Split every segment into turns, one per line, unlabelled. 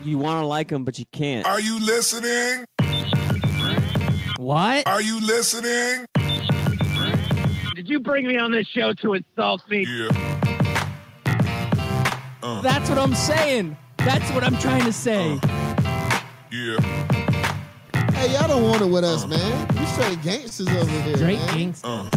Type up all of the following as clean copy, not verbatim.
You want to like him, but you can't.
Are you listening?
What?
Are you listening?
Did you bring me on this show to insult me?
Yeah.
That's what I'm saying. That's what I'm trying to say.
Yeah.
Hey, y'all don't want it with us, man. We straight gangsters over here,
Straight
man.
gangsters.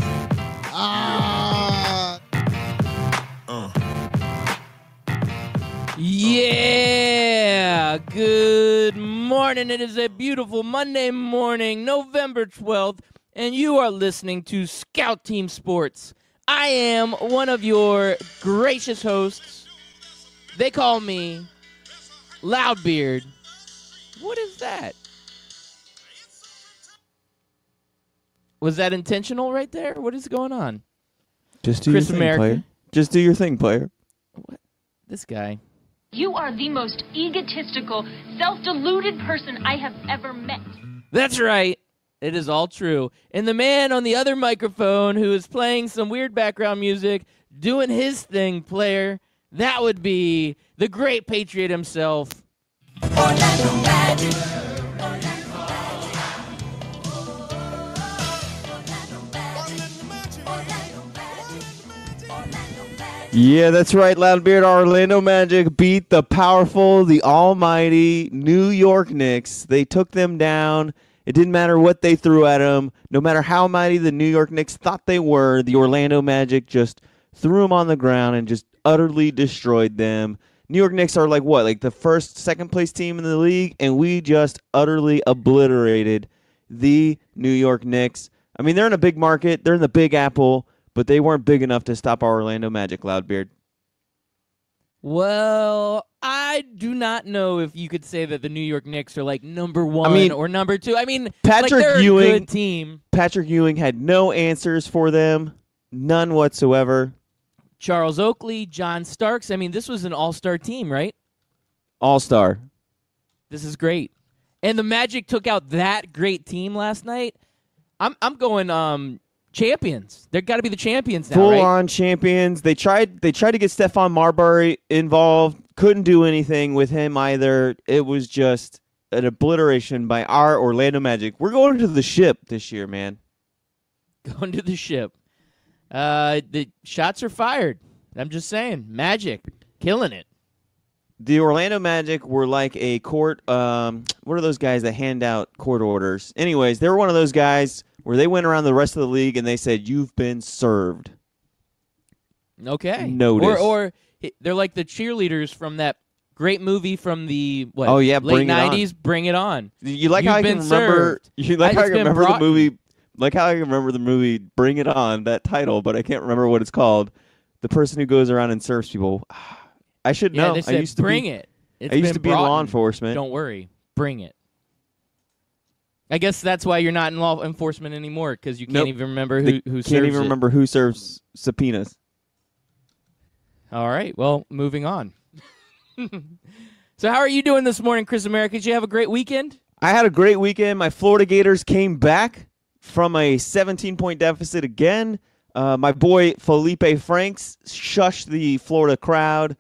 Yeah. Good morning. It is a beautiful Monday morning, November 12th, and you are listening to Scout Team Sports. I am one of your gracious hosts. They call me Loudbeard. What is that? Was that intentional right there? What is going on?
Just do
Chris
your thing,
America.
player. Just do your thing, player.
What? This guy.
You are the most egotistical, self-deluded person I have ever met.
That's right. It is all true. And the man on the other microphone who is playing some weird background music, doing his thing, player, that would be the great Patriot himself.
Orlando Magic.
Yeah, that's right, Loudbeard. Orlando Magic beat the powerful, the almighty New York Knicks. They took them down. It didn't matter what they threw at them. No matter how mighty the New York Knicks thought they were, the Orlando Magic just threw them on the ground and just utterly destroyed them. New York Knicks are like what? Like the first, second place team in the league, and we just utterly obliterated the New York Knicks. I mean, they're in a big market. They're in the Big Apple. But they weren't big enough to stop our Orlando Magic, Loudbeard.
Well, I do not know if you could say that the New York Knicks are like number one or number two. I mean,
Patrick
like they're
Ewing,
a good team.
Patrick Ewing had no answers for them, none whatsoever.
Charles Oakley, John Starks. I mean, this was an all-star team, right?
All-star.
This is great. And the Magic took out that great team last night. I'm going champions. They've got to be the champions now, right?
Full-on champions. They tried to get Stephon Marbury involved. Couldn't do anything with him either. It was just an obliteration by our Orlando Magic. We're going to the ship this year, man.
Going to the ship. The shots are fired. I'm just saying. Magic. Killing it.
The Orlando Magic were like a court. What are those guys that hand out court orders? Anyways, they were one of those guys where they went around the rest of the league and they said, "You've been served."
Okay.
Notice.
Or they're like the cheerleaders from that great movie from the late
Bring It On.
90s, Bring It On.
You like how I can remember?
Served.
You like how I
It's
can
been
remember
brought-
the movie? Like how I can remember the movie Bring It On, that title, but I can't remember what it's called. The person who goes around and serves people. I should know.
They said,
I used to
bring
be,
it.
I used to be in law enforcement.
Don't worry. Bring it. I guess that's why you're not in law enforcement anymore, because you can't even remember who serves
Can't even
it.
remember who serves subpoenas.
All right. Well, moving on. So how are you doing this morning, Chris America? Did you have a great weekend?
I had a great weekend. My Florida Gators came back from a 17-point deficit again. My boy Felipe Franks shushed the Florida crowd.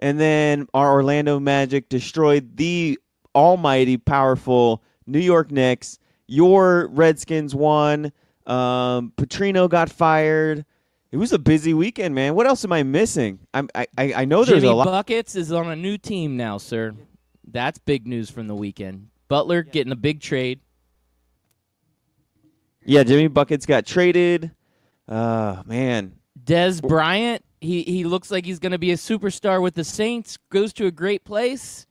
And then our Orlando Magic destroyed the almighty, powerful New York Knicks. Your Redskins won. Petrino got fired. It was a busy weekend, man. What else am I missing? I know there's
Jimmy
a lot.
Buckets is on a new team now, sir. That's big news from the weekend. Butler getting a big trade.
Yeah, Jimmy Buckets got traded. Man.
Des Bryant, he looks like he's going to be a superstar with the Saints. Goes to a great place.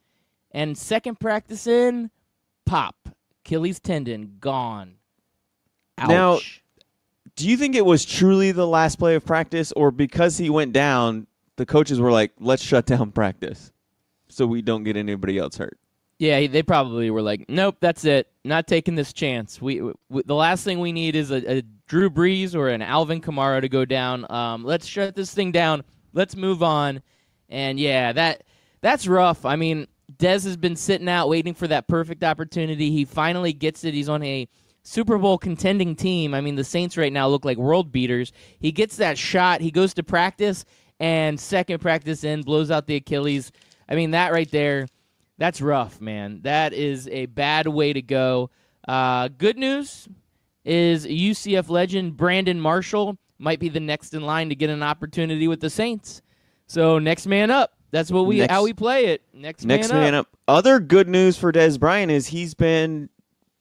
And second practice in, pop. Achilles tendon, gone. Ouch.
Now, do you think it was truly the last play of practice, or because he went down, the coaches were like, let's shut down practice so we don't get anybody else hurt?
Yeah, they probably were like, nope, that's it. Not taking this chance. The last thing we need is a Drew Brees or an Alvin Kamara to go down. Let's shut this thing down. Let's move on. And, yeah, that's rough. I mean, Dez has been sitting out waiting for that perfect opportunity. He finally gets it. He's on a Super Bowl contending team. I mean, the Saints right now look like world beaters. He gets that shot. He goes to practice, and second practice in, blows out the Achilles. I mean, that right there, That's rough, man. That is a bad way to go. Good news is UCF legend Brandon Marshall might be the next in line to get an opportunity with the Saints. So next man up. That's what how we play it. Next man up.
Other good news for Des Bryant is he's been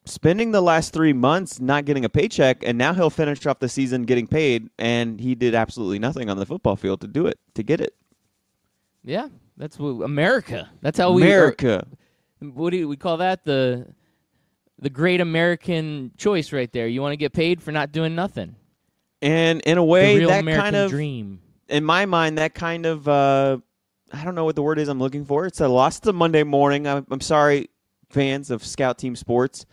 spending the last 3 months not getting a paycheck, and now he'll finish off the season getting paid, and he did absolutely nothing on the football field to get it.
Yeah, that's what America. That's how
America.
What do we call that? The great American choice right there. You want to get paid for not doing nothing.
And in a way,
the real
that
American
kind of
dream.
In my mind, that kind of I don't know what the word is I'm looking for. It's a loss to Monday morning. I'm sorry, fans of Scout Team Sports.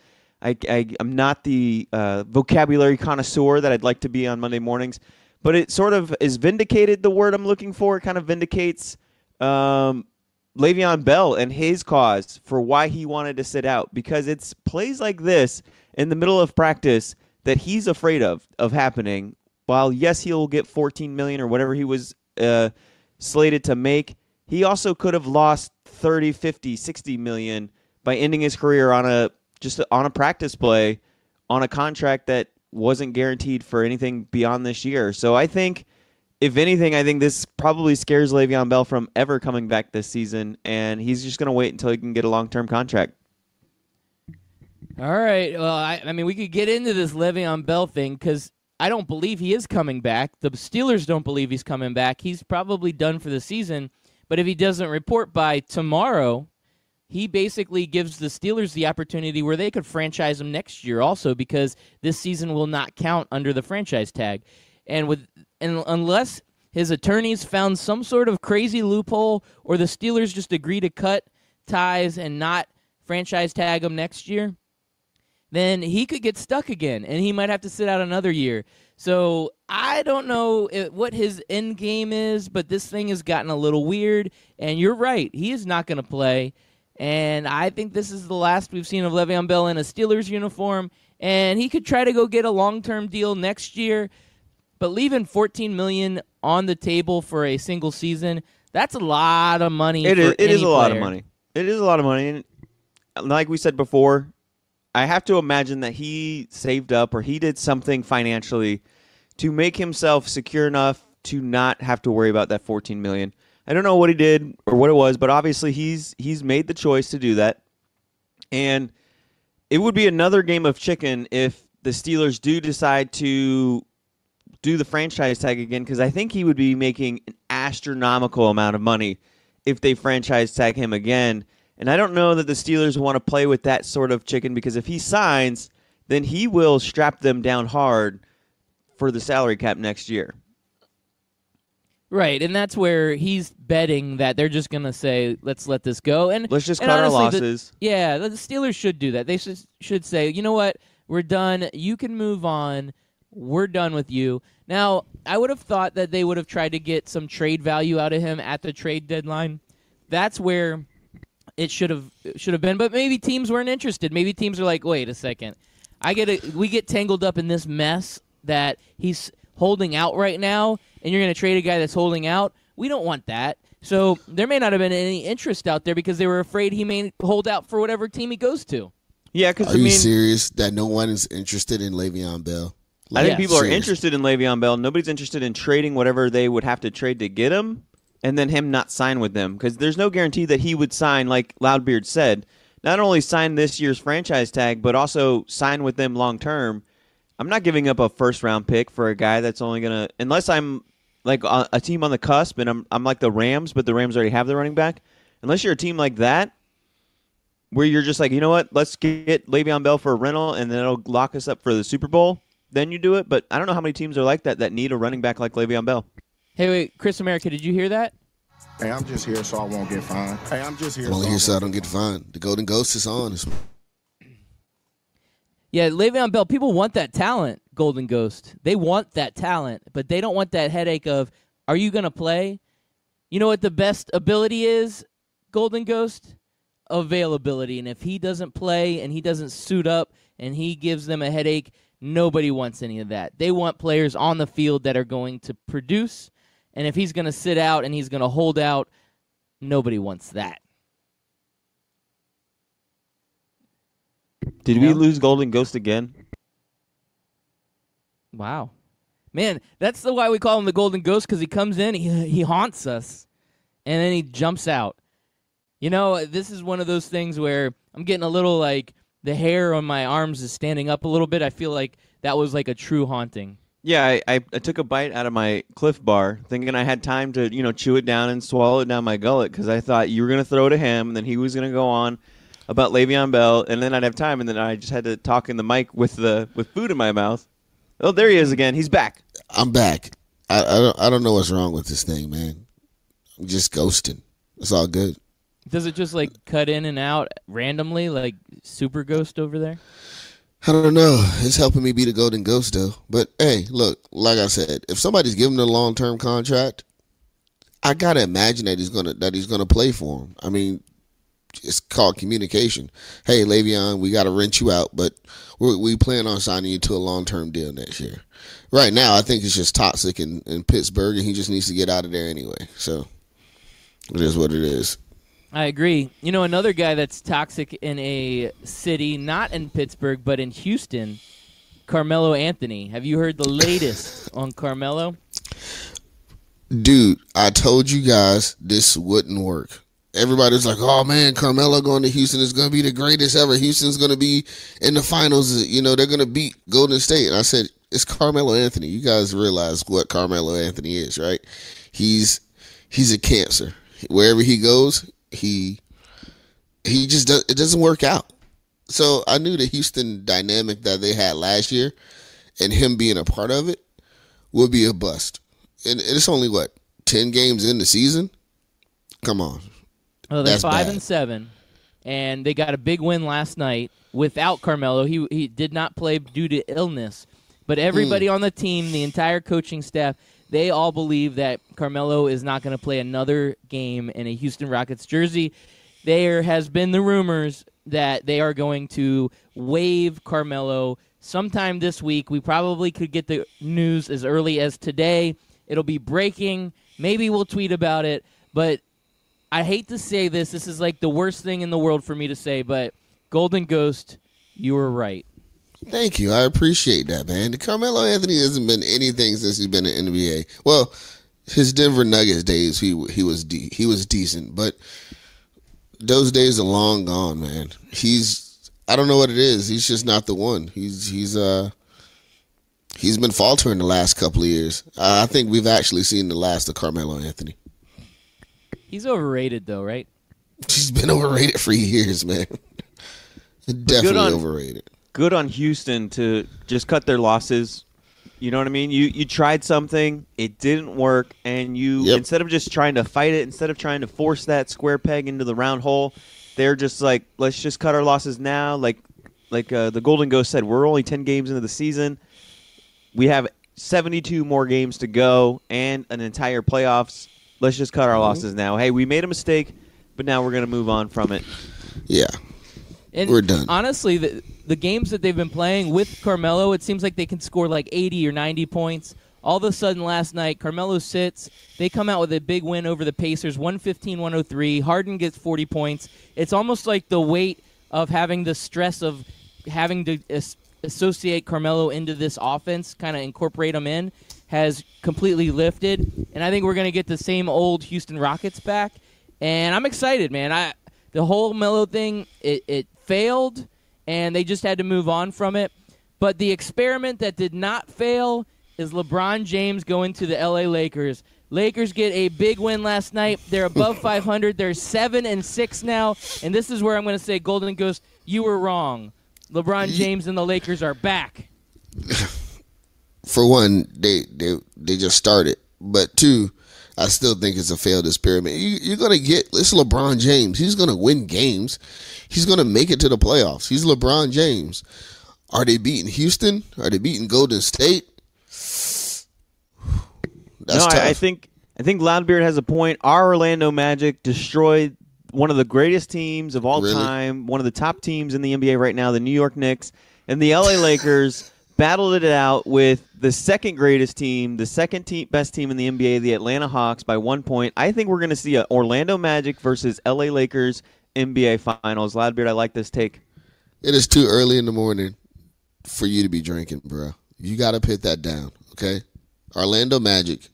I'm not the vocabulary connoisseur that I'd like to be on Monday mornings, but it sort of is vindicated the word I'm looking for. It kind of vindicates Le'Veon Bell and his cause for why he wanted to sit out, because it's plays like this in the middle of practice that he's afraid of happening. While, yes, he'll get $14 million or whatever he was slated to make, he also could have lost 30, 50, 60 million by ending his career on a practice play on a contract that wasn't guaranteed for anything beyond this year. So I think, if anything, this probably scares Le'Veon Bell from ever coming back this season, and he's just going to wait until he can get a long-term contract.
All right. Well, I mean, we could get into this Le'Veon Bell thing because I don't believe he is coming back. The Steelers don't believe he's coming back. He's probably done for the season. But if he doesn't report by tomorrow, he basically gives the Steelers the opportunity where they could franchise him next year also, because this season will not count under the franchise tag. And unless his attorneys found some sort of crazy loophole or the Steelers just agree to cut ties and not franchise tag him next year, then he could get stuck again, and he might have to sit out another year. So I don't know what his end game is, but this thing has gotten a little weird, and you're right. He is not going to play, and I think this is the last we've seen of Le'Veon Bell in a Steelers uniform, and he could try to go get a long-term deal next year, but leaving $14 million on the table for a single season, that's a lot of money. It is
a lot of money. It is a lot of money, and like we said before, I have to imagine that he saved up or he did something financially to make himself secure enough to not have to worry about that $14 million. I don't know what he did or what it was, but obviously he's made the choice to do that. And it would be another game of chicken if the Steelers do decide to do the franchise tag again, because I think he would be making an astronomical amount of money if they franchise tag him again. And I don't know that the Steelers want to play with that sort of chicken, because if he signs, then he will strap them down hard for the salary cap next year.
Right, and that's where he's betting that they're just going to say, let's let this go. And
let's just cut our losses.
The Steelers should do that. They should say, you know what, we're done. You can move on. We're done with you. Now, I would have thought that they would have tried to get some trade value out of him at the trade deadline. That's where it should have been, but maybe teams weren't interested. Maybe teams are like, wait a second, we get tangled up in this mess that he's holding out right now, and you're going to trade a guy that's holding out. We don't want that. So there may not have been any interest out there because they were afraid he may hold out for whatever team he goes to.
Yeah, because
Are you serious that no one is interested in Le'Veon Bell?
I think people are interested in Le'Veon Bell. Nobody's interested in trading whatever they would have to trade to get him, and then him not sign with them, because there's no guarantee that he would sign, like Loudbeard said, not only sign this year's franchise tag, but also sign with them long term. I'm not giving up a first-round pick for a guy that's only going to, unless I'm like a team on the cusp, and I'm like the Rams, but the Rams already have the running back. Unless you're a team like that, where you're just like, you know what, let's get Le'Veon Bell for a rental, and then it'll lock us up for the Super Bowl, then you do it. But I don't know how many teams are like that need a running back like Le'Veon Bell.
Hey, wait, Chris America, did you hear that?
Hey, I'm just here so I won't get fined. Hey, I'm just here.
I'm only here so I don't get fined. The Golden Ghost is on.
Yeah, Le'Veon Bell, people want that talent, Golden Ghost. They want that talent, but they don't want that headache of, are you going to play? You know what the best ability is, Golden Ghost? Availability. And if he doesn't play and he doesn't suit up and he gives them a headache, nobody wants any of that. They want players on the field that are going to produce. And if he's going to sit out and he's going to hold out, nobody wants that.
Did we lose Golden Ghost again?
Wow. Man, that's why we call him the Golden Ghost, because he comes in, he haunts us, and then he jumps out. You know, this is one of those things where I'm getting a little, like, the hair on my arms is standing up a little bit. I feel like that was like a true haunting.
Yeah, I took a bite out of my Cliff Bar, thinking I had time to, chew it down and swallow it down my gullet, because I thought you were going to throw to him, and then he was going to go on about Le'Veon Bell, and then I'd have time, and then I just had to talk in the mic with food in my mouth. Oh, there he is again. He's back.
I'm back. I don't know what's wrong with this thing, man. I'm just ghosting. It's all good.
Does it just like cut in and out randomly, like Super Ghost over there?
I don't know. It's helping me be the Golden Ghost, though. But, hey, look, like I said, if somebody's giving him a long-term contract, I got to imagine that he's gonna play for him. I mean, it's called communication. Hey, Le'Veon, we got to rent you out, but we plan on signing you to a long-term deal next year. Right now, I think it's just toxic in Pittsburgh, and he just needs to get out of there anyway. So it is what it is.
I agree. You know, another guy that's toxic in a city, not in Pittsburgh, but in Houston, Carmelo Anthony. Have you heard the latest on Carmelo?
Dude, I told you guys this wouldn't work. Everybody's like, oh, man, Carmelo going to Houston is going to be the greatest ever. Houston's going to be in the finals. You know, they're going to beat Golden State. And I said, it's Carmelo Anthony. You guys realize what Carmelo Anthony is, right? He's a cancer. Wherever he goes, he just does, it doesn't work out. So I knew the Houston dynamic that they had last year and him being a part of it would be a bust. And it's only, 10 games in the season? Come on.
Oh, they're
That's
5-7, and they got a big win last night without Carmelo. He did not play due to illness, but everybody on the team, the entire coaching staff, they all believe that Carmelo is not going to play another game in a Houston Rockets jersey. There has been the rumors that they are going to waive Carmelo sometime this week. We probably could get the news as early as today. It'll be breaking. Maybe we'll tweet about it, but I hate to say this. This is like the worst thing in the world for me to say, but Golden Ghost, you were right.
Thank you. I appreciate that, man. Carmelo Anthony hasn't been anything since he's been in the NBA. Well, his Denver Nuggets days, he was decent, but those days are long gone, man. I don't know what it is. He's just not the one. He's been faltering the last couple of years. I think we've actually seen the last of Carmelo Anthony.
He's overrated, though, right?
He's been overrated for years, man. Definitely overrated.
Good on Houston to just cut their losses. You know what I mean? You tried something, it didn't work, and instead of just trying to fight it, instead of trying to force that square peg into the round hole, they're just like, let's just cut our losses now. Like the Golden Ghost said, we're only 10 games into the season. We have 72 more games to go and an entire playoffs. Let's just cut our losses now. Hey, we made a mistake, but now we're going to move on from it.
Yeah.
And
we're done.
Honestly, the games that they've been playing with Carmelo, it seems like they can score like 80 or 90 points. All of a sudden last night, Carmelo sits. They come out with a big win over the Pacers, 115-103. Harden gets 40 points. It's almost like the weight of having the stress of having to associate Carmelo into this offense, kind of incorporate him in, has completely lifted. And I think we're going to get the same old Houston Rockets back. And I'm excited, man. The whole Melo thing, it failed, and they just had to move on from it. But the experiment that did not fail is LeBron James going to the L.A. Lakers. Lakers get a big win last night. They're above 500. They're 7-6 now. And this is where I'm going to say, Golden Ghost, you were wrong. LeBron James and the Lakers are back.
For one, they just started. But two, I still think it's a failed experiment. You're going to it's LeBron James. He's going to win games. He's going to make it to the playoffs. He's LeBron James. Are they beating Houston? Are they beating Golden State? That's tough.
I think Loudbeard has a point. Our Orlando Magic destroyed one of the greatest teams of all time, one of the top teams in the NBA right now, the New York Knicks, and the LA Lakers battled it out with the second greatest team, the best team in the NBA, the Atlanta Hawks, by 1 point. I think we're going to see an Orlando Magic versus LA Lakers NBA Finals. Loudbeard, I like this take.
It is too early in the morning for you to be drinking, bro. You got to put that down, okay? Orlando Magic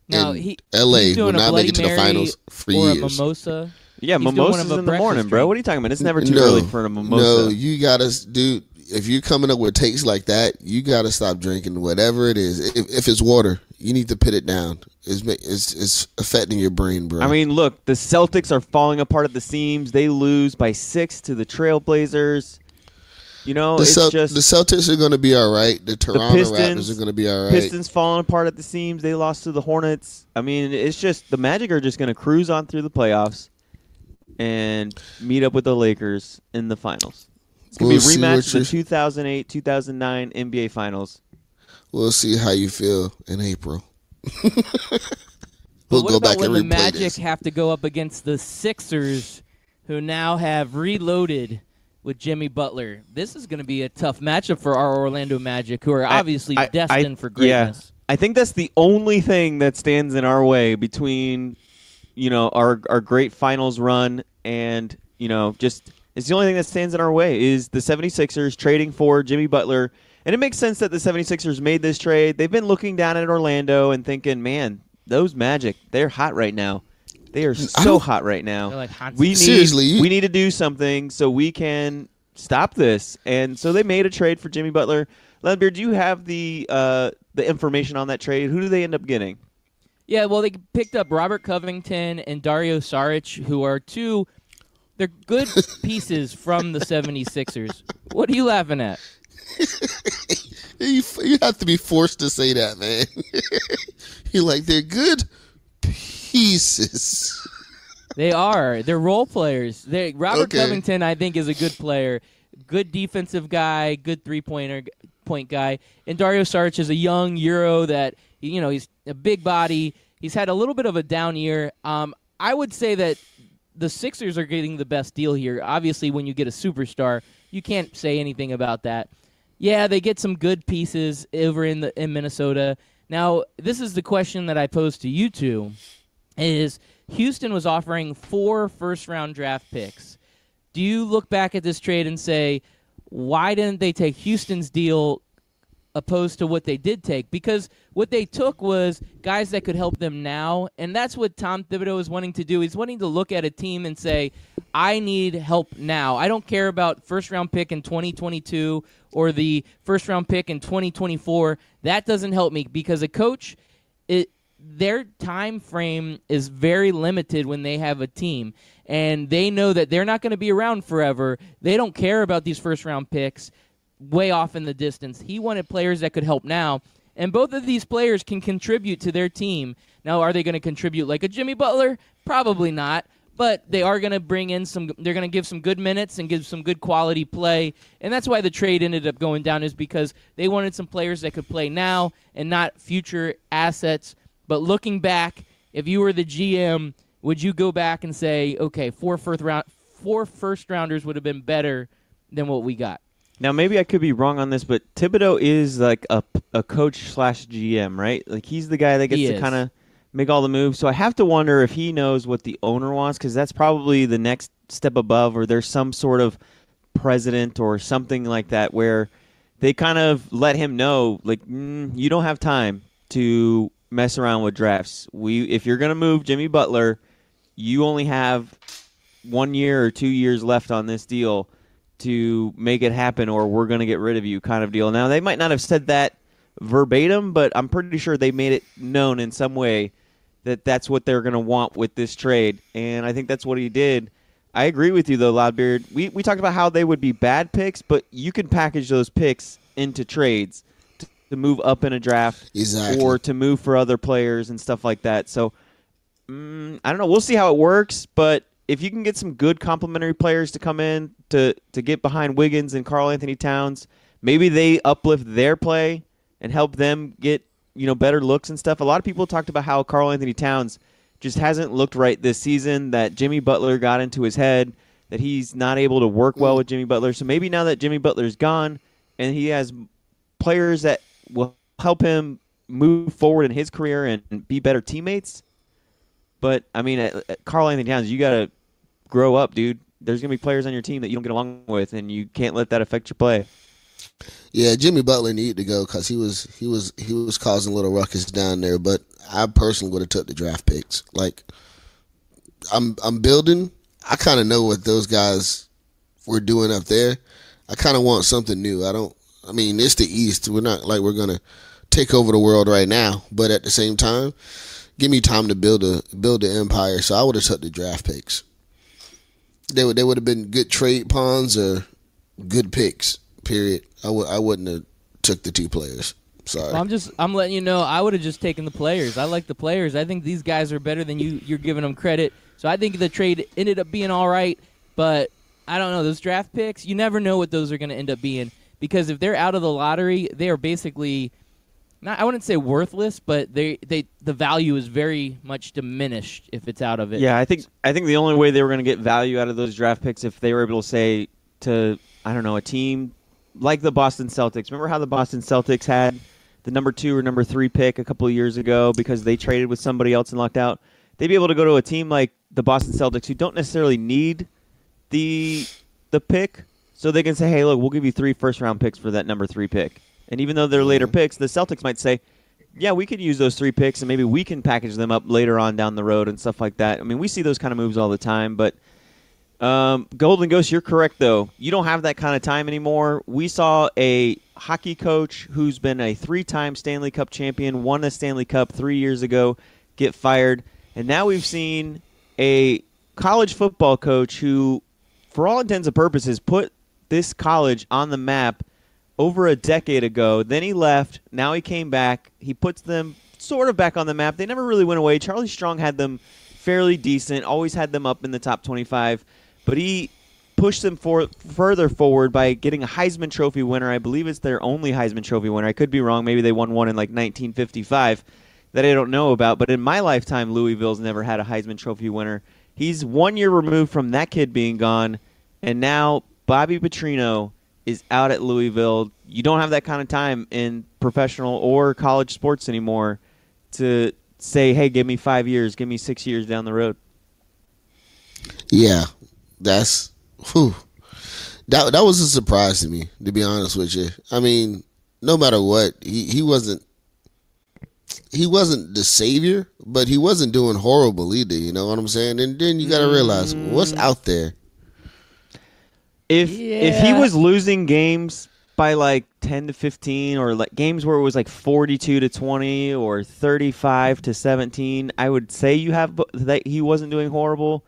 Now,
and LA
he's doing
will
a
not make
Bloody
it to the
Mary
finals for
or
years.
a mimosa.
Yeah,
He's doing
mimosas
one of a
in the morning,
breakfast
bro.
drink.
What are you talking about? It's never too early for a mimosa.
No, you got to, dude, if you're coming up with takes like that, you got to stop drinking whatever it is. If it's water, you need to put it down. It's affecting your brain, bro.
I mean, look, the Celtics are falling apart at the seams. They lose by 6 to the Trailblazers. You know,
the
just
the Celtics are going to be all right. The Toronto
Pistons
Raptors are going to be all right.
Pistons falling apart at the seams. They lost to the Hornets. I mean, it's just the Magic are just going to cruise on through the playoffs and meet up with the Lakers in the finals. It's going to be a rematch of the 2008-2009 NBA Finals.
We'll see how you feel in April.
But
we'll
what
go
about
back
when
and
the
replay
Magic
this.
have to go up against the Sixers, who now have reloaded with Jimmy Butler? This is going to be a tough matchup for our Orlando Magic, who are obviously destined for greatness.
Yeah, I think that's the only thing that stands in our way between, our great finals run and, just it's the only thing that stands in our way is the 76ers trading for Jimmy Butler. And it makes sense that the 76ers made this trade. They've been looking down at Orlando and thinking, man, those Magic, they're hot right now. They are so hot right now.
They're like hot
we
Seriously,
need to do something so we can stop this. And so they made a trade for Jimmy Butler. Ledbeer, do you have the information on that trade? Who do they end up getting?
Yeah, well, they picked up Robert Covington and Dario Saric, who are they're good pieces from the 76ers. What are you laughing at?
You have to be forced to say that, man. You're like, they're good pieces.
They are. They're role players. Robert
Okay.
Covington, I think, is a good player. Good defensive guy, good point guy. And Dario Saric is a young Euro that, he's a big body. He's had a little bit of a down year. I would say that the Sixers are getting the best deal here. Obviously, when you get a superstar, you can't say anything about that. Yeah, they get some good pieces over in Minnesota. Now, this is the question that I posed to you two, is Houston was offering 4 first-round draft picks. Do you look back at this trade and say, why didn't they take Houston's deal opposed to what they did take? Because what they took was guys that could help them now, and that's what Tom Thibodeau is wanting to do. He's wanting to look at a team and say, I need help now. I don't care about first-round pick in 2022 or the first-round pick in 2024. That doesn't help me because a coach, their time frame is very limited when they have a team, and they know that they're not going to be around forever. They don't care about these first-round picks way off in the distance. He wanted players that could help now, and both of these players can contribute to their team. Now, are they going to contribute like a Jimmy Butler? Probably not, but they are going to bring in they're going to give some good minutes and give some good quality play, and that's why the trade ended up going down, is because they wanted some players that could play now and not future assets. But looking back, if you were the GM, would you go back and say, okay, 4 first-rounders would have been better than what we got?
Now, maybe I could be wrong on this, but Thibodeau is like a coach/GM, right? Like he's the guy that gets to kind of make all the moves. So I have to wonder if he knows what the owner wants, because that's probably the next step above, or there's some sort of president or something like that where they kind of let him know, like, you don't have time to mess around with drafts. If you're going to move Jimmy Butler, you only have 1 year or 2 years left on this deal to make it happen, or we're going to get rid of you, kind of deal. Now, they might not have said that verbatim, but I'm pretty sure they made it known in some way that that's what they're going to want with this trade, and I think that's what he did. I agree with you, though, Loudbeard. We talked about how they would be bad picks, but you can package those picks into trades to move up in a draft,
exactly,
or to move for other players and stuff like that. So, I don't know. We'll see how it works, but if you can get some good complementary players to come in to get behind Wiggins and Karl Anthony Towns, maybe they uplift their play and help them get better looks and stuff. A lot of people talked about how Karl Anthony Towns just hasn't looked right this season, that Jimmy Butler got into his head, that he's not able to work well with Jimmy Butler. So maybe now that Jimmy Butler's gone and he has players that will help him move forward in his career and be better teammates. But, I mean, Karl Anthony Towns, you got to grow up, dude. there's going to be players on your team that you don't get along with, and you can't let that affect your play.
Yeah, Jimmy Butler needed to go because he was causing a little ruckus down there. But I personally would have took the draft picks. Like, I'm building. I kind of know what those guys were doing up there. I kind of want something new. I mean, it's the East. We're not like we're gonna take over the world right now. But at the same time, give me time to build the empire. So I would have took the draft picks. They would have been good trade pawns or good picks. Period. I wouldn't have took the two players. Sorry.
Well, I'm letting you know I would have just taken the players. I like the players. I think these guys are better than you're giving them credit. So I think the trade ended up being all right, but I don't know, those draft picks, you never know what those are going to end up being, because if they're out of the lottery, they are basically I wouldn't say worthless, but the value is very much diminished if it's out of it.
Yeah, I think the only way they were going to get value out of those draft picks if they were able to say to, I don't know, a team like the Boston Celtics. Remember how the Boston Celtics had the number 2 or number 3 pick a couple of years ago because they traded with somebody else and lucked out? They'd be able to go to a team like the Boston Celtics who don't necessarily need the pick, so they can say, hey, look, we'll give you 3 first-round picks for that number 3 pick. And even though they're later picks, the Celtics might say, yeah, we could use those 3 picks, and maybe we can package them up later on down the road and stuff like that. I mean, we see those kind of moves all the time, but Golden Ghost, you're correct, though. You don't have that kind of time anymore. We saw a hockey coach who's been a 3-time Stanley Cup champion, won a Stanley Cup 3 years ago, get fired. And now we've seen a college football coach who, for all intents and purposes, put this college on the map over a decade ago. Then he left. Now he came back. He puts them sort of back on the map. They never really went away. Charlie Strong had them fairly decent, always had them up in the top 25. But he pushed them further forward by getting a Heisman Trophy winner. I believe it's their only Heisman Trophy winner. I could be wrong. Maybe they won one in like 1955 that I don't know about. But in my lifetime, Louisville's never had a Heisman Trophy winner. He's 1 year removed from that kid being gone. And now Bobby Petrino is out at Louisville. You don't have that kind of time in professional or college sports anymore to say, hey, give me 5 years, give me 6 years down the road.
Yeah, that's that was a surprise to me, to be honest with you. I mean, no matter what, he wasn't the savior, but he wasn't doing horrible either. You know what I'm saying? And then you got to realize what's out there.
If he was losing games by like 10 to 15, or like games where it was like 42 to 20 or 35 to 17, I would say you have that he wasn't doing horrible.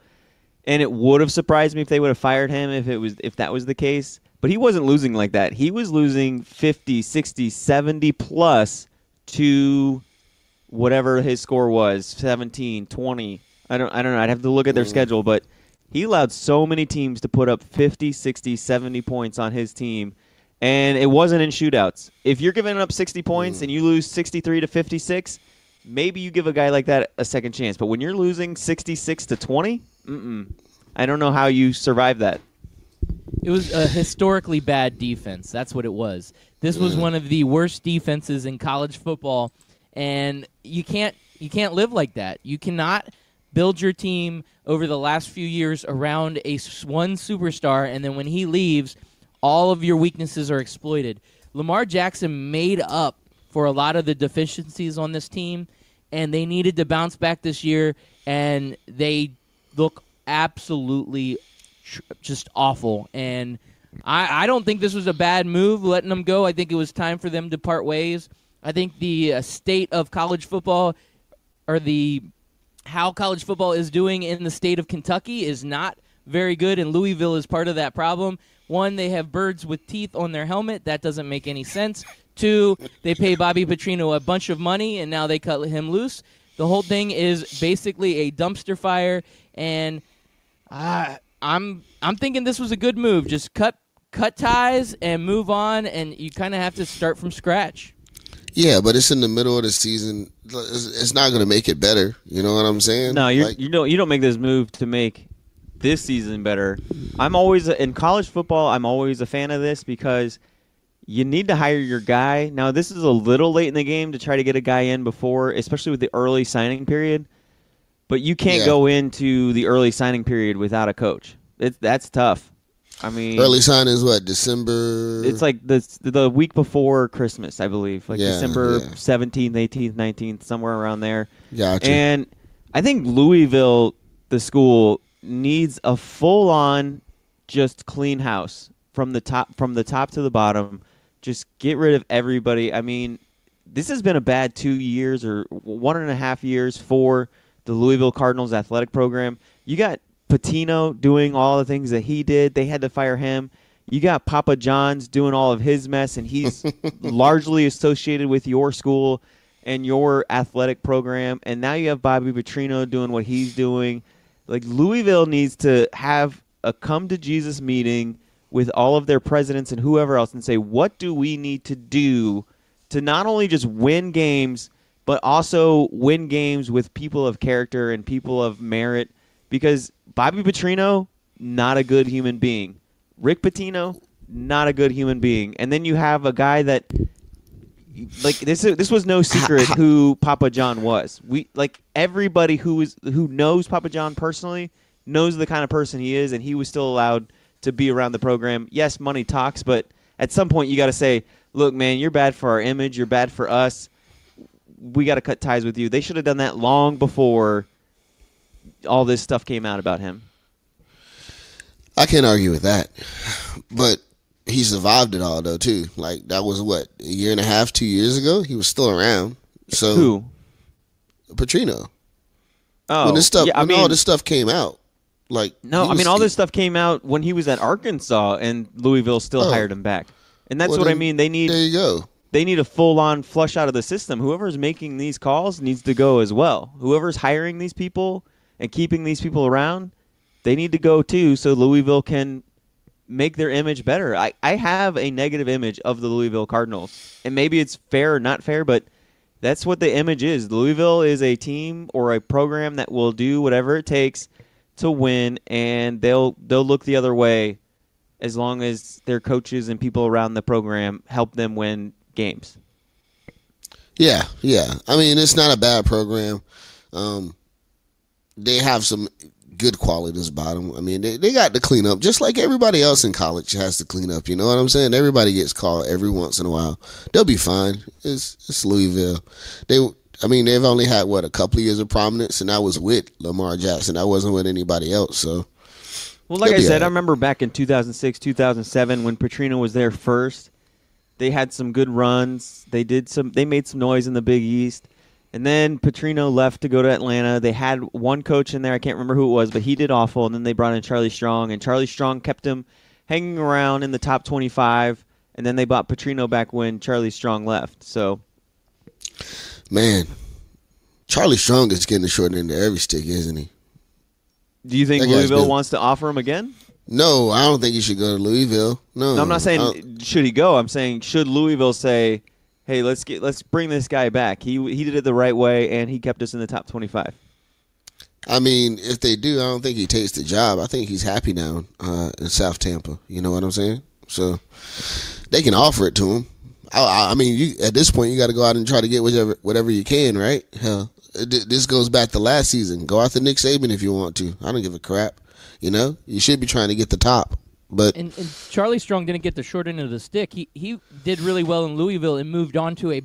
And it would have surprised me if they would have fired him if that was the case. But he wasn't losing like that. He was losing 50, 60, 70 plus to whatever his score was, 17, 20. I don't know. I'd have to look at their schedule, but he allowed so many teams to put up 50, 60, 70 points on his team, and it wasn't in shootouts. If you're giving up 60 points and you lose 63 to 56, maybe you give a guy like that a second chance. But when you're losing 66 to 20, I don't know how you survive that.
It was a historically bad defense. That's what it was. This was one of the worst defenses in college football, and you can't live like that. You cannot build your team over the last few years around one superstar, and then when he leaves, all of your weaknesses are exploited. Lamar Jackson made up for a lot of the deficiencies on this team, and they needed to bounce back this year, and they look absolutely just awful. And I don't think this was a bad move, letting them go. I think it was time for them to part ways. I think the state of college football, or how college football is doing in the state of Kentucky, is not very good, and Louisville is part of that problem. One, they have birds with teeth on their helmet. That doesn't make any sense. Two, they pay Bobby Petrino a bunch of money, and now they cut him loose. The whole thing is basically a dumpster fire, and I'm thinking this was a good move. Just cut ties and move on, and you kind of have to start from scratch.
Yeah, but it's in the middle of the season. It's not going to make it better. You know what I'm saying?
No, you don't make this move to make this season better. I'm always in college football. I'm always a fan of this because you need to hire your guy. Now, this is a little late in the game to try to get a guy in before, especially with the early signing period. But you can't go into the early signing period without a coach. That's tough. I mean,
Early sign is what, December?
it's like the week before Christmas, I believe, like December 17th, 18th, 19th, somewhere around there.
Gotcha.
And I think Louisville, the school, needs a full-on, just clean house from the top to the bottom. Just get rid of everybody. I mean, this has been a bad 2 years or 1.5 years for the Louisville Cardinals athletic program. You got Patino doing all the things that he did. They had to fire him. You got Papa John's doing all of his mess, and he's largely associated with your school and your athletic program. And now you have Bobby Petrino doing what he's doing. Like, Louisville needs to have a come-to-Jesus meeting with all of their presidents and whoever else and say, what do we need to do to not only just win games, but also win games with people of character and people of merit? Because Bobby Petrino, not a good human being. Rick Pitino, not a good human being. And then you have a guy that, like, this was no secret who Papa John was. Everybody who knows Papa John personally knows the kind of person he is, and he was still allowed to be around the program. Yes, money talks, but at some point you got to say, look, man, you're bad for our image. You're bad for us. We got to cut ties with you. They should have done that long before all this stuff came out about him.
I can't argue with that. But he survived it all, though, too. Like, that was, what, a year and a half, 2 years ago? He was still around. So
who?
Petrino.
Oh,
when this stuff,
yeah,
all this stuff came out. Like,
all this stuff came out when he was at Arkansas, and Louisville still hired him back. And that's what I mean. There you
go.
They need a full-on flush out of the system. Whoever's making these calls needs to go as well. Whoever's hiring these people and keeping these people around, they need to go too, so Louisville can make their image better. I have a negative image of the Louisville Cardinals, and maybe it's fair or not fair, but that's what the image is. Louisville is a team or a program that will do whatever it takes to win, and they'll look the other way as long as their coaches and people around the program help them win games.
Yeah. I mean, it's not a bad program. They have some good qualities about them. I mean, they got to clean up, just like everybody else in college has to clean up. You know what I'm saying? Everybody gets called every once in a while. They'll be fine. It's Louisville. They've only had, a couple of years of prominence, and that was with Lamar Jackson. That wasn't with anybody else. So,
well, like I said, I remember back in 2006, 2007, when Petrino was there first, they had some good runs. They made some noise in the Big East. And then Petrino left to go to Atlanta. They had one coach in there. I can't remember who it was, but he did awful. And then they brought in Charlie Strong, and Charlie Strong kept him hanging around in the top 25. And then they brought Petrino back when Charlie Strong left. So,
man, Charlie Strong is getting the short end of every stick, isn't he?
Do you think Louisville wants to offer him again?
No, I don't think he should go to Louisville. No,
I'm not saying should he go. I'm saying should Louisville say, hey, let's bring this guy back. He did it the right way, and he kept us in the top 25.
I mean, if they do, I don't think he takes the job. I think he's happy down in South Tampa. You know what I'm saying? So they can offer it to him. I mean, at this point, you got to go out and try to get whatever you can, right? Hell, this goes back to last season. Go after Nick Saban if you want to. I don't give a crap. You know, you should be trying to get the top. But
and Charlie Strong didn't get the short end of the stick. He did really well in Louisville and moved on to a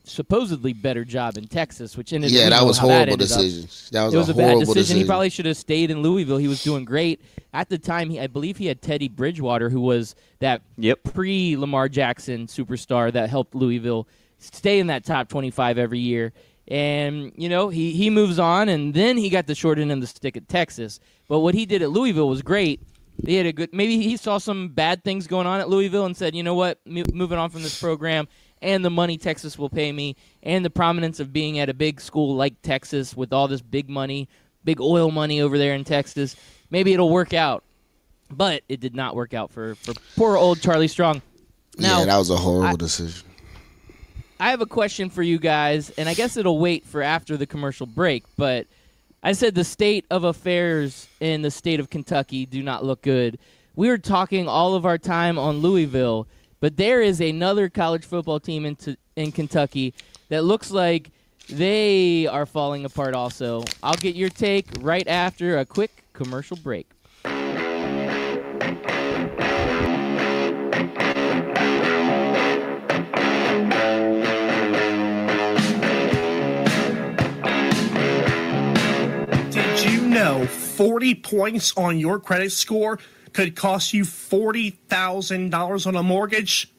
supposedly better job in Texas, which ended.
Yeah, that was horrible decision. That was a
bad
horrible decision.
He probably should have stayed in Louisville. He was doing great at the time. I believe he had Teddy Bridgewater, who was that pre-Lamar Jackson superstar that helped Louisville stay in that top 25 every year. And, you know, he moves on, and then he got the short end of the stick at Texas. But what he did at Louisville was great. He had maybe he saw some bad things going on at Louisville and said, you know what, moving on from this program and the money Texas will pay me and the prominence of being at a big school like Texas with all this big money, big oil money over there in Texas, maybe it'll work out. But it did not work out for poor old Charlie Strong. Now,
yeah, that was a horrible decision.
I have a question for you guys, and I guess it'll wait for after the commercial break, but I said the state of affairs in the state of Kentucky do not look good. We were talking all of our time on Louisville, but there is another college football team in Kentucky that looks like they are falling apart also. I'll get your take right after a quick commercial break.
40 points on your credit score could cost you $40,000 on a mortgage?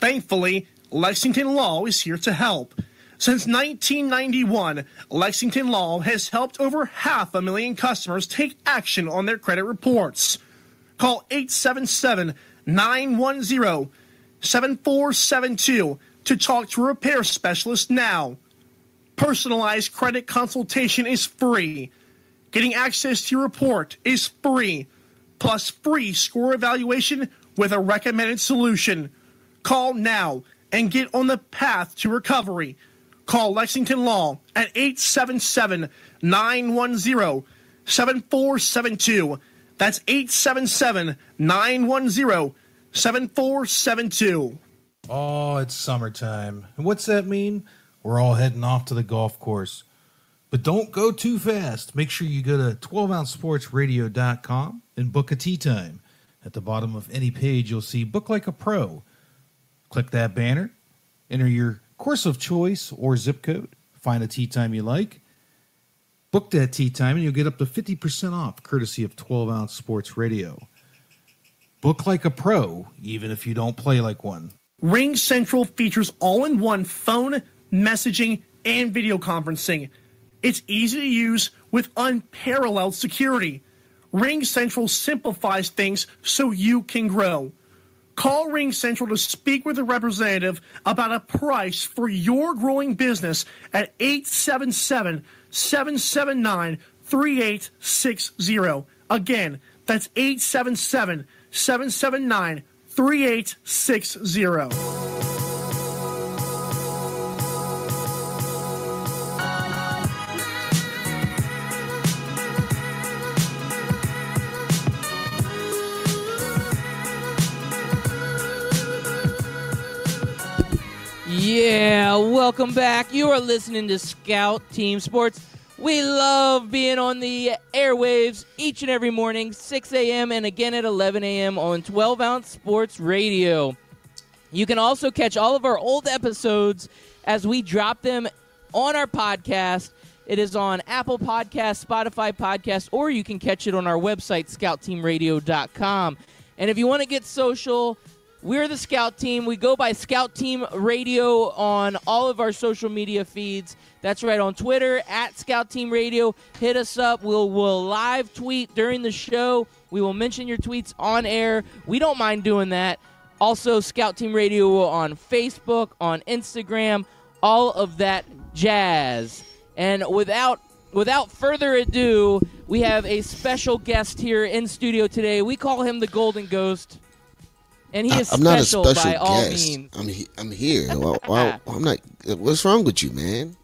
Thankfully, Lexington Law is here to help. Since 1991, Lexington Law has helped over 500,000 customers take action on their credit reports. Call 877-910-7472 to talk to a repair specialist now. Personalized credit consultation is free. Getting access to your report is free, plus free score evaluation with a recommended solution. Call now and get on the path to recovery. Call Lexington Law at 877-910-7472. That's 877-910-7472.
Oh, it's summertime. And what's that mean? We're all heading off to the golf course. But don't go too fast. Make sure you go to 12ouncesportsradio.com and book a tee time. At the bottom of any page, you'll see Book Like a Pro. Click that banner, enter your course of choice or zip code, find a tee time you like, book that tee time, and you'll get up to 50% off, courtesy of 12-Ounce Sports Radio. Book like a pro, even if you don't play like one.
Ring Central features all-in-one phone, messaging, and video conferencing. It's easy to use with unparalleled security. Ring Central simplifies things so you can grow. Call Ring Central to speak with a representative about a price for your growing business at 877-779-3860. Again, that's 877-779-3860.
Yeah, welcome back. You are listening to Scout Team Sports. We love being on the airwaves each and every morning, 6 a.m. and again at 11 a.m. on 12-Ounce Sports Radio. You can also catch all of our old episodes as we drop them on our podcast. It is on Apple Podcasts, Spotify Podcasts, or you can catch it on our website, scoutteamradio.com. And if you want to get social, we're the Scout Team. We go by Scout Team Radio on all of our social media feeds. That's right, on Twitter, at Scout Team Radio. Hit us up. We'll live tweet during the show. We will mention your tweets on air. We don't mind doing that. Also, Scout Team Radio on Facebook, on Instagram, all of that jazz. And without further ado, we have a special guest here in studio today. We call him the Golden Ghost. And he is
I'm not a
special
special
by all
guest.
means.
I'm here. I'm not. What's wrong with you, man?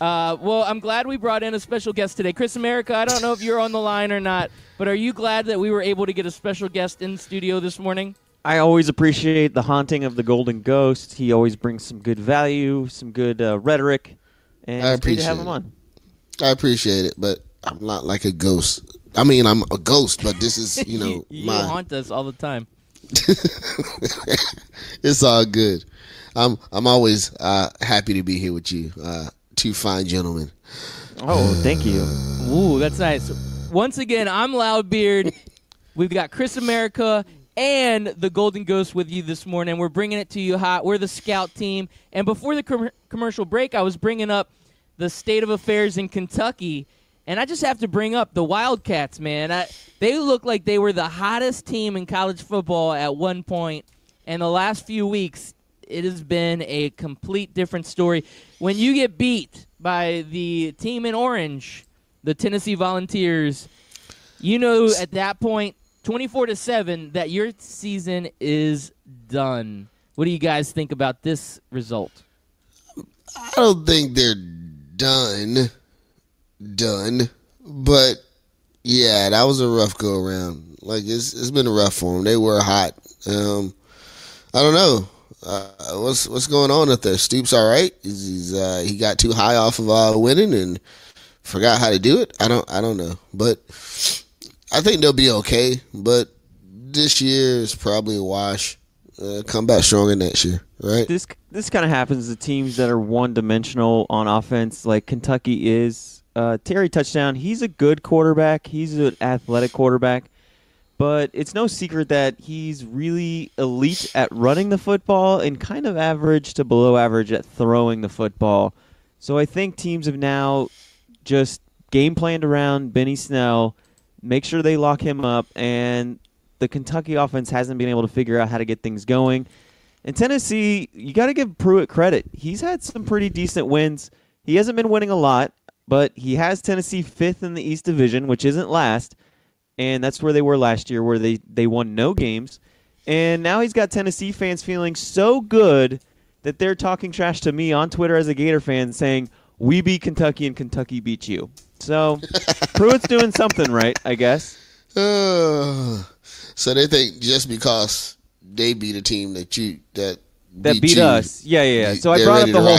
Well, I'm glad we brought in a special guest today. Chris America, I don't know if you're on the line or not, but are you glad that we were able to get a special guest in studio this morning?
I always appreciate the haunting of the Golden Ghost. He always brings some good value, some good rhetoric, and it's great to have him on.
I appreciate it, but I'm not like a ghost. I mean, I'm a ghost, but this is,
you
my...
haunt us all the time.
It's all good. I'm always happy to be here with you, two fine gentlemen.
Oh, thank you.
Ooh, that's nice. Once again, I'm Loudbeard. We've got Chris America and the Golden Ghost with you this morning. We're bringing it to you hot. We're the Scout Team. And before the commercial break, I was bringing up the state of affairs in Kentucky. And I just have to bring up the Wildcats, man. They look like they were the hottest team in college football at one point. And the last few weeks, it has been a complete different story. When you get beat by the team in orange, the Tennessee Volunteers, you know at that point, 24-7, that your season is done. What do you guys think about this result?
I don't think they're done, but yeah, that was a rough go around. Like it's been rough for them. They were hot. I don't know what's going on up there. Stoops all right? He got too high off of winning and forgot how to do it. I don't know, but I think they'll be okay. But this year is probably a wash. Come back stronger next year, right?
This kind of happens to teams that are one-dimensional on offense, like Kentucky is. Terry touchdown. He's a good quarterback. He's an athletic quarterback. But it's no secret that he's really elite at running the football and kind of average to below average at throwing the football. So I think teams have now just game planned around Benny Snell, make sure they lock him up, and the Kentucky offense hasn't been able to figure out how to get things going. And Tennessee, you got to give Pruitt credit. He's had some pretty decent wins. He hasn't been winning a lot, but he has Tennessee 5th in the East Division, which isn't last. And that's where they were last year, where they won no games. And now he's got Tennessee fans feeling so good that they're talking trash to me on Twitter as a Gator fan, saying, we beat Kentucky and Kentucky beat you. So Pruitt's doing something right, I guess.
So they think just because they beat a team that beat
us. Yeah. So I brought up the whole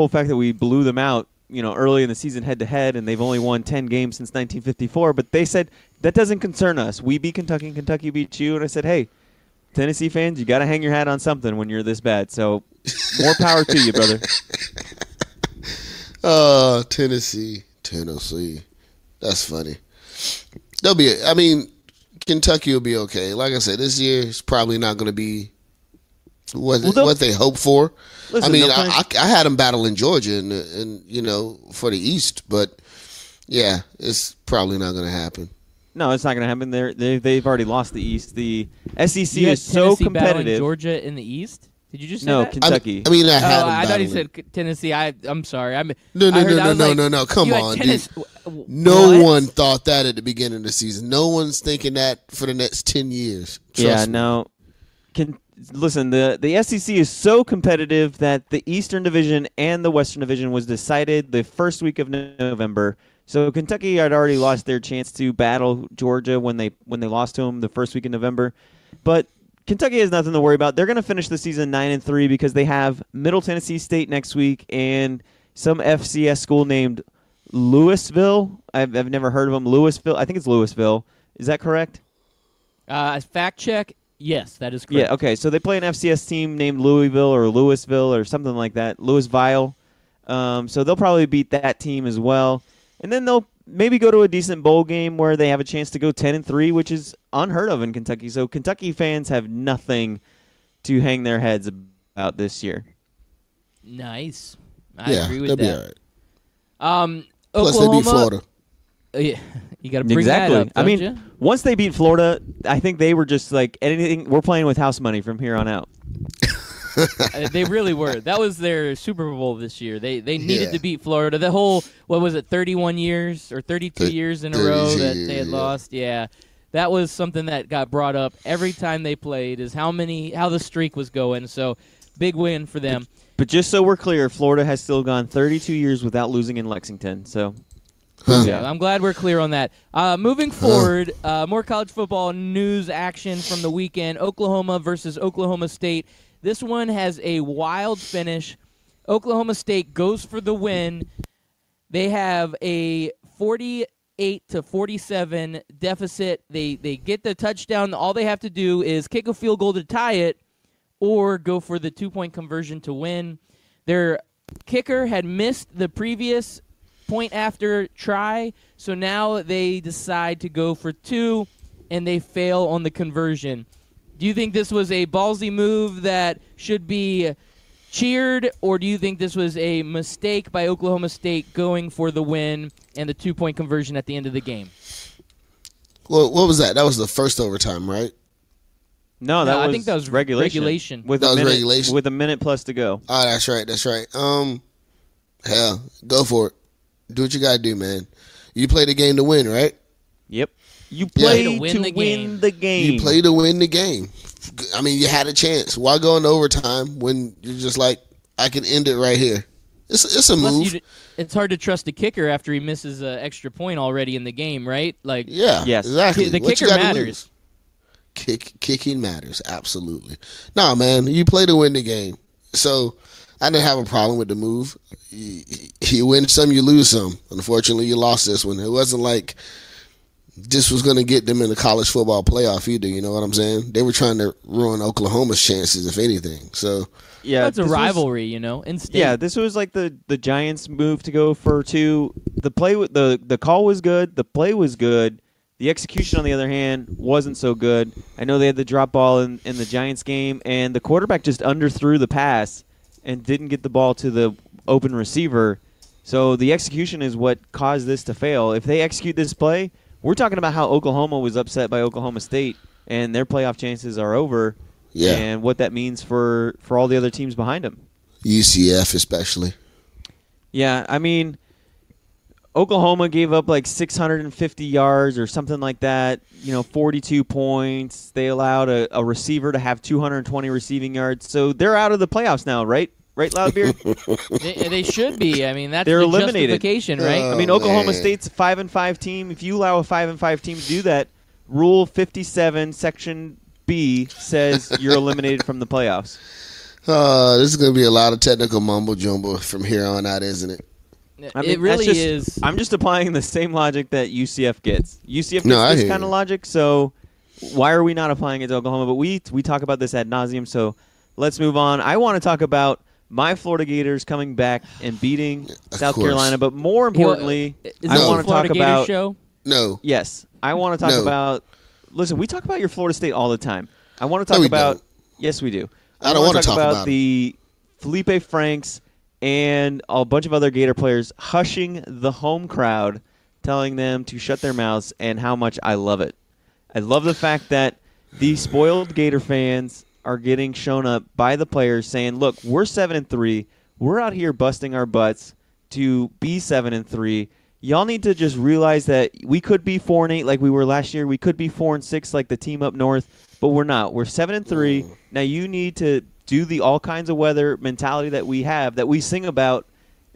fact that we blew them out, early in the season head-to-head, and they've only won 10 games since 1954. But they said, that doesn't concern us. We beat Kentucky and Kentucky beat you. And I said, hey, Tennessee fans, you got to hang your hat on something when you're this bad. So more power to you, brother.
Tennessee. That's funny. Kentucky will be okay. Like I said, this year is probably not going to be what they hope for.
Listen,
I had them battling Georgia for the East, but yeah, it's probably not going to happen.
No, it's not going to happen. They've already lost the East. The SEC is so
Tennessee
competitive.
battling Georgia in the East? Did you just say
no,
that?
Kentucky.
I thought he said Tennessee. I'm sorry.
No. Come on, dude. No one thought that at the beginning of the season. No one's thinking that for the next 10 years. Trust me.
No. Listen, the SEC is so competitive that the Eastern Division and the Western Division was decided the first week of November. So Kentucky had already lost their chance to battle Georgia when they lost to them the first week in November. But Kentucky has nothing to worry about. They're going to finish the season 9-3 because they have Middle Tennessee State next week and some FCS school named Louisville. I've never heard of them. Louisville. I think it's Louisville. Is that correct?
Fact check. Yes, that is correct.
Yeah, okay. So they play an FCS team named Louisville or something like that. Louisville. So they'll probably beat that team as well. And then they'll maybe go to a decent bowl game where they have a chance to go 10-3, which is unheard of in Kentucky. So Kentucky fans have nothing to hang their heads about this year.
Nice. I agree with
they'll
that.
Be all right. Plus,
Oklahoma,
they beat Florida.
Yeah, you got to bring that up, don't you?
Once they beat Florida, I think they were just like, anything. We're playing with house money from here on out.
They really were. That was their Super Bowl this year. They needed to beat Florida. The whole, 31 years or 32 years in a row that they had lost. Yeah, that was something that got brought up every time they played, is how the streak was going. So big win for them.
But just so we're clear, Florida has still gone 32 years without losing in Lexington. So.
Yeah, I'm glad we're clear on that. Moving forward, more college football news action from the weekend. Oklahoma versus Oklahoma State. This one has a wild finish. Oklahoma State goes for the win. They have a 48-47 deficit. They get the touchdown. All they have to do is kick a field goal to tie it or go for the 2-point conversion to win. Their kicker had missed the previous point after try, so now they decide to go for 2, and they fail on the conversion. Do you think this was a ballsy move that should be cheered, or do you think this was a mistake by Oklahoma State going for the win and the 2-point conversion at the end of the game?
Well, what was that? That was the first overtime, right?
No,
I think that was regulation.
Regulation
with a minute plus to go.
Oh, that's right. Hell, go for it. Do what you gotta do, man. You play the game to win, right?
Yep. You play to
win the game.
You play to win the game. I mean, you had a chance. Why go into overtime when you're just like, I can end it right here? It's a move.
It's hard to trust a kicker after he misses an extra point already in the game, right? Like,
yes,
exactly.
The kicker matters.
Kicking matters, absolutely. Nah, man, you play to win the game. So I didn't have a problem with the move. You win some, you lose some. Unfortunately, you lost this one. It wasn't like this was going to get them in the college football playoff either. You know what I'm saying? They were trying to ruin Oklahoma's chances, if anything. So
Yeah,
That's a
this was-
rivalry, in state.
Yeah, this was like the Giants' move to go for 2. The play, the call was good. The play was good. The execution, on the other hand, wasn't so good. I know they had the drop ball in the Giants game, and the quarterback just underthrew the pass and didn't get the ball to the open receiver. So the execution is what caused this to fail. If they execute this play, we're talking about how Oklahoma was upset by Oklahoma State, and their playoff chances are over.
Yeah.
And what that means for all the other teams behind them.
UCF especially.
Yeah, I mean, Oklahoma gave up like 650 yards or something like that, 42 points. They allowed a receiver to have 220 receiving yards. So they're out of the playoffs now, right? Right, Loudbeard?
They should be. I mean, that's
They're
the
eliminated.
justification, right?
I mean, Oklahoma State's a 5-5 team. If you allow a 5-5 team to do that, Rule 57, Section B says you're eliminated from the playoffs.
This is going to be a lot of technical mumbo jumbo from here on out, isn't it?
I mean,
it really
that's
is.
I'm just applying the same logic that UCF gets. UCF gets
No, I
this
hear
kind
you.
of logic, so why are we not applying it to Oklahoma? But we talk about this ad nauseum, so let's move on. I want to talk about my Florida Gators coming back and beating South
course.
Carolina, but more importantly,
Is
I
this
want
the
to talk
Florida Gators
about
show?
No.
yes. I want to talk
No.
about. Listen, we talk about your Florida State all the time. I want to
No,
talk
we
about.
don't.
Yes, we do.
I don't
wanna
wanna talk about
the Felipe Franks and a bunch of other Gator players hushing the home crowd, telling them to shut their mouths, and how much I love it. I love the fact that the spoiled Gator fans are getting shown up by the players saying, look, we're 7-3. We're out here busting our butts to be 7-3. Y'all need to just realize that we could be 4-8 like we were last year. We could be 4-6 like the team up north, but we're not. We're 7-3. Now you need to do the all kinds of weather mentality that we have, that we sing about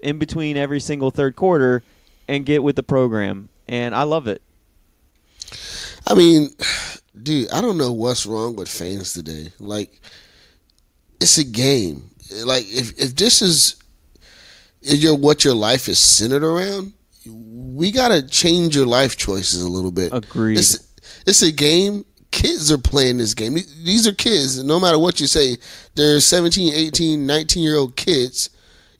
in between every single third quarter, and get with the program. And I love it.
I mean, dude, I don't know what's wrong with fans today. Like, it's a game. Like, if this is what your life is centered around, we got to change your life choices a little bit.
Agreed.
It's a game. Kids are playing this game. These are kids. No matter what you say, they're 17, 18, 19-year-old kids.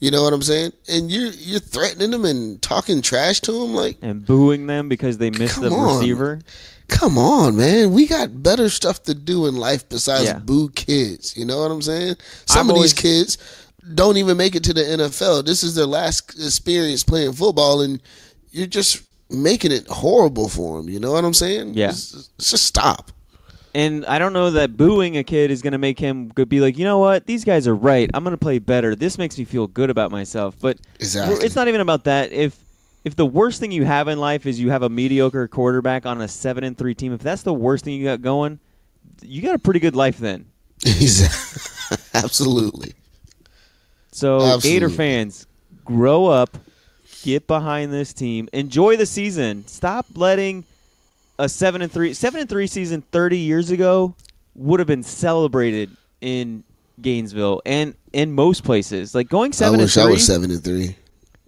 You know what I'm saying? And you're threatening them and talking trash to them, like,
and booing them because they missed the receiver.
Come on, man. We got better stuff to do in life besides
Yeah.
boo kids. You know what I'm saying? Some of these kids don't even make it to the NFL. This is their last experience playing football, and you're just making it horrible for them. You know what I'm saying?
Yeah.
Just stop.
And I don't know that booing a kid is going to make him be like, you know what, these guys are right. I'm going to play better. This makes me feel good about myself. But
Exactly.
it's not even about that. If the worst thing you have in life is you have a mediocre quarterback on a 7-3 team, if that's the worst thing you got going, you got a pretty good life then.
Absolutely.
So
Absolutely.
Gator fans, grow up, get behind this team, enjoy the season. Stop letting a 7-3 season 30 years ago would have been celebrated in Gainesville and in most places. Like going 7-3.
I wish I was 7-3.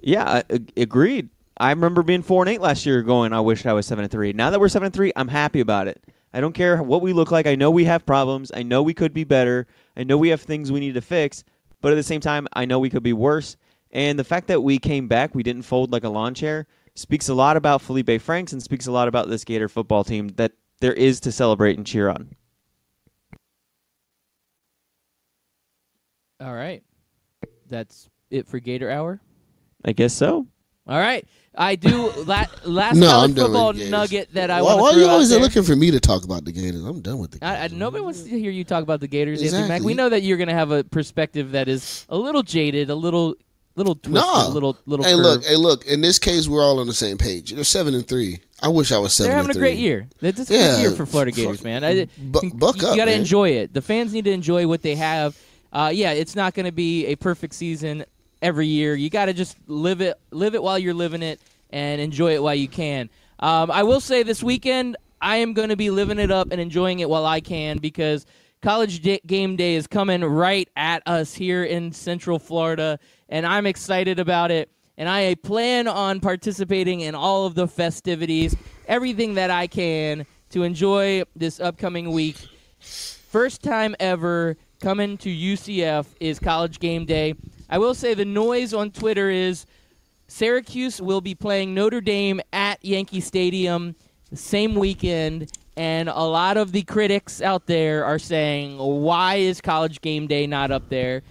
Yeah, agreed. I remember being 4-8 last year going, I wish I was 7-3. Now that we're 7-3, I'm happy about it. I don't care what we look like. I know we have problems. I know we could be better. I know we have things we need to fix. But at the same time, I know we could be worse. And the fact that we came back, we didn't fold like a lawn chair, speaks a lot about Felipe Franks and speaks a lot about this Gator football team that there is to celebrate and cheer on.
All right. That's it for Gator Hour?
I guess so.
All right. I do last
No,
college
I'm done
football
with Gators.
nugget that I
Why
want to
are you
throw out
always
there.
looking for me to talk about the Gators? I'm done with the Gators.
Nobody wants to hear you talk about the Gators, Anthony Mack.
Exactly.
We know that you're going to have a perspective that is a little jaded, a little twisted,
No.
a little
Hey,
curved.
look. In this case, we're all on the same page. They're 7-3. I wish I was 7-3.
They're having a great year. It's a
Yeah.
good year for Florida Gators, man.
Buck
you
up,
got to
man.
enjoy it. The fans need to enjoy what they have. Yeah, it's not going to be a perfect season every year. You got to just live it while you're living it, and enjoy it while you can. I will say this weekend, I am going to be living it up and enjoying it while I can, because College game day is coming right at us here in Central Florida, and I'm excited about it. And I plan on participating in all of the festivities, everything that I can to enjoy this upcoming week. First time ever coming to UCF is College Game Day. I will say the noise on Twitter is Syracuse will be playing Notre Dame at Yankee Stadium the same weekend, and a lot of the critics out there are saying, why is College Game Day not up there?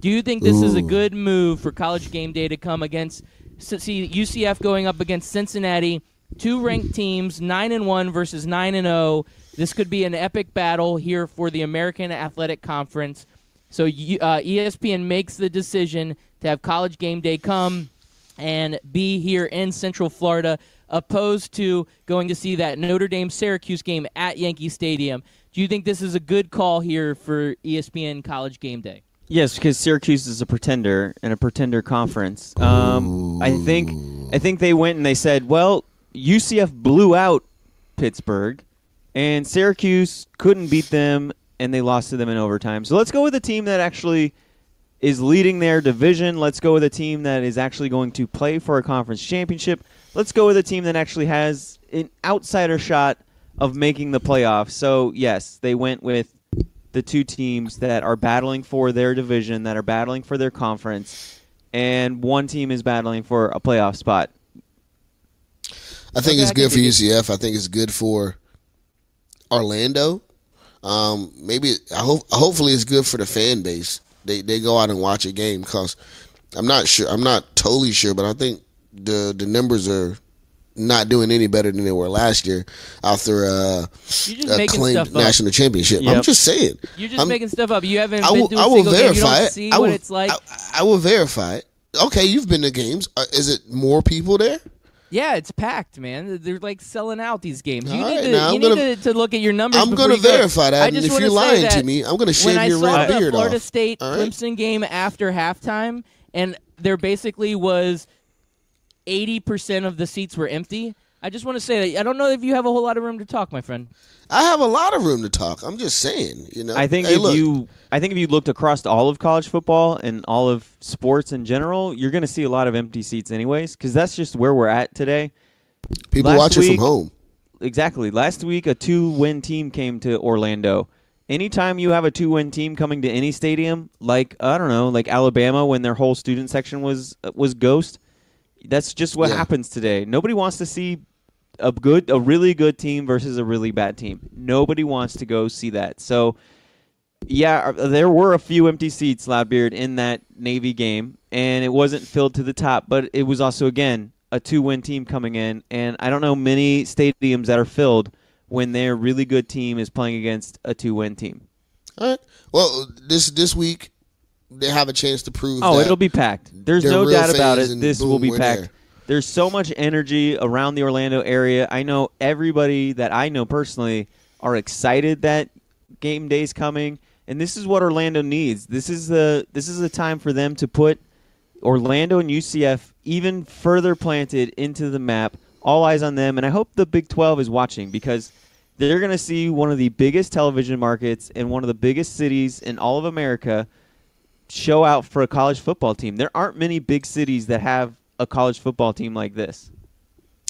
Do you think this is a good move for College Game Day to come against, see UCF going up against Cincinnati, two ranked teams, 9-1 versus 9-0? This could be an epic battle here for the American Athletic Conference. So ESPN makes the decision to have College Game Day come and be here in Central Florida, opposed to going to see that Notre Dame-Syracuse game at Yankee Stadium. Do you think this is a good call here for ESPN College Game Day?
Yes, because Syracuse is a pretender and a pretender conference. I think they went and they said, well, UCF blew out Pittsburgh, and Syracuse couldn't beat them, and they lost to them in overtime. So let's go with a team that actually is leading their division. Let's go with a team that is actually going to play for a conference championship. Let's go with a team that actually has an outsider shot of making the playoffs. So, yes, they went with the two teams that are battling for their division, that are battling for their conference, and one team is battling for a playoff spot.
I think it's good for UCF. I think it's good for Orlando. Hopefully it's good for the fan base. They go out and watch a game, because I'm not sure. I'm not totally sure, but I think the numbers are not doing any better than they were last year after a claimed national championship. Yep. I'm just saying.
You're just making stuff up. You haven't been to a single game. You don't see what it's like.
I will verify it. Okay, you've been to games. Is it more people there?
Yeah, it's packed, man. They're like selling out these games. You
need
to look at your numbers.
I'm going to verify that. And if you're lying to me, I'm going to shave your red beard off.
When I saw the Florida State Clemson game after halftime, and there basically was 80% of the seats were empty, I just want to say that I don't know if you have a whole lot of room to talk, my friend.
I have a lot of room to talk. I'm just saying,
I think if you looked across all of college football and all of sports in general, you're going to see a lot of empty seats anyways, because that's just where we're at today.
People watch it from home.
Exactly. Last week, a 2-win team came to Orlando. Anytime you have a 2-win team coming to any stadium, like Alabama when their whole student section was ghost, that's just what happens today. Nobody wants to see a really good team versus a really bad team. Nobody wants to go see that. So, yeah, there were a few empty seats, Loudbeard, in that Navy game, and it wasn't filled to the top. But it was also, again, a 2-win team coming in, and I don't know many stadiums that are filled when their really good team is playing against a 2-win team.
All right. Well, this week they have a chance to prove.
Oh, it'll be packed. There's no doubt about it. This will be packed.
There.
There's so much energy around the Orlando area. I know everybody that I know personally are excited that game day's coming, and this is what Orlando needs. This is the time for them to put Orlando and UCF even further planted into the map. All eyes on them, and I hope the Big 12 is watching, because they're going to see one of the biggest television markets and one of the biggest cities in all of America show out for a college football team. There aren't many big cities that have a college football team like this.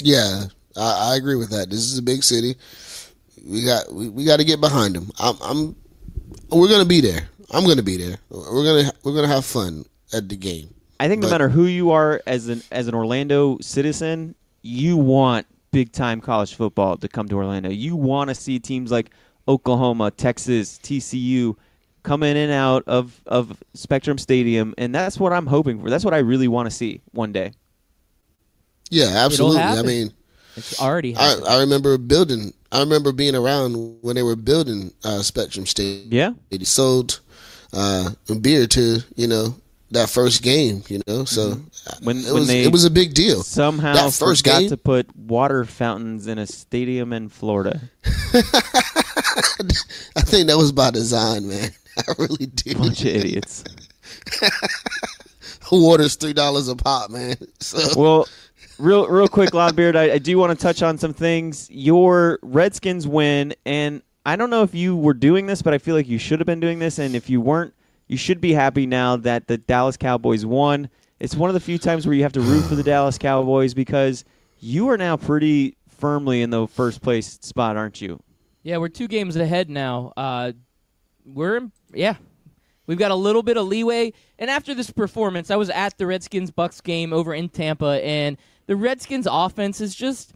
Yeah, I agree with that. This is a big city. We got to get behind them. We're gonna be there. I'm gonna be there. We're gonna have fun at the game.
I think no matter who you are as an Orlando citizen, you want big time college football to come to Orlando. You want to see teams like Oklahoma, Texas, TCU come in and out of Spectrum Stadium, and that's what I'm hoping for. That's what I really want to see one day.
Yeah, absolutely. I mean,
it's already happened.
I remember being around when they were building Spectrum Stadium.
Yeah.
They sold beer to, that first game, So it was a big deal.
Somehow
that first
forgot
game,
to put water fountains in a stadium in Florida.
I think that was by design, man. I really do.
Bunch of idiots.
Water's $3 a pop, man. So.
Well, real quick, Loudbeard, I do want to touch on some things. Your Redskins win, and I don't know if you were doing this, but I feel like you should have been doing this, and if you weren't, you should be happy now that the Dallas Cowboys won. It's one of the few times where you have to root for the Dallas Cowboys, because you are now pretty firmly in the first place spot, aren't you?
Yeah, we're 2 games ahead now. We've got a little bit of leeway. And after this performance, I was at the Redskins-Bucks game over in Tampa, and the Redskins' offense is just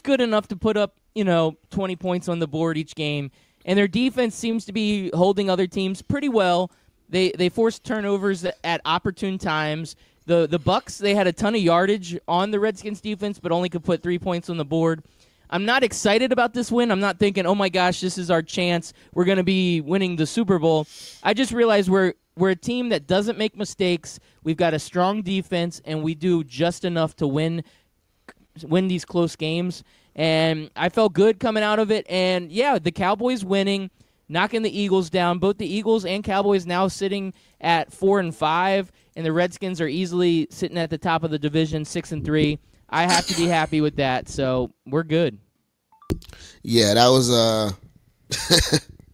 good enough to put up, 20 points on the board each game. And their defense seems to be holding other teams pretty well. They forced turnovers at opportune times. The Bucks, they had a ton of yardage on the Redskins defense, but only could put 3 points on the board. I'm not excited about this win. I'm not thinking, oh my gosh, this is our chance. We're going to be winning the Super Bowl. I just realized we're a team that doesn't make mistakes. We've got a strong defense, and we do just enough to win these close games. And I felt good coming out of it. And yeah, the Cowboys winning, knocking the Eagles down. Both the Eagles and Cowboys now sitting at 4-5, and the Redskins are easily sitting at the top of the division, 6-3. I have to be happy with that, so we're good.
Yeah, that was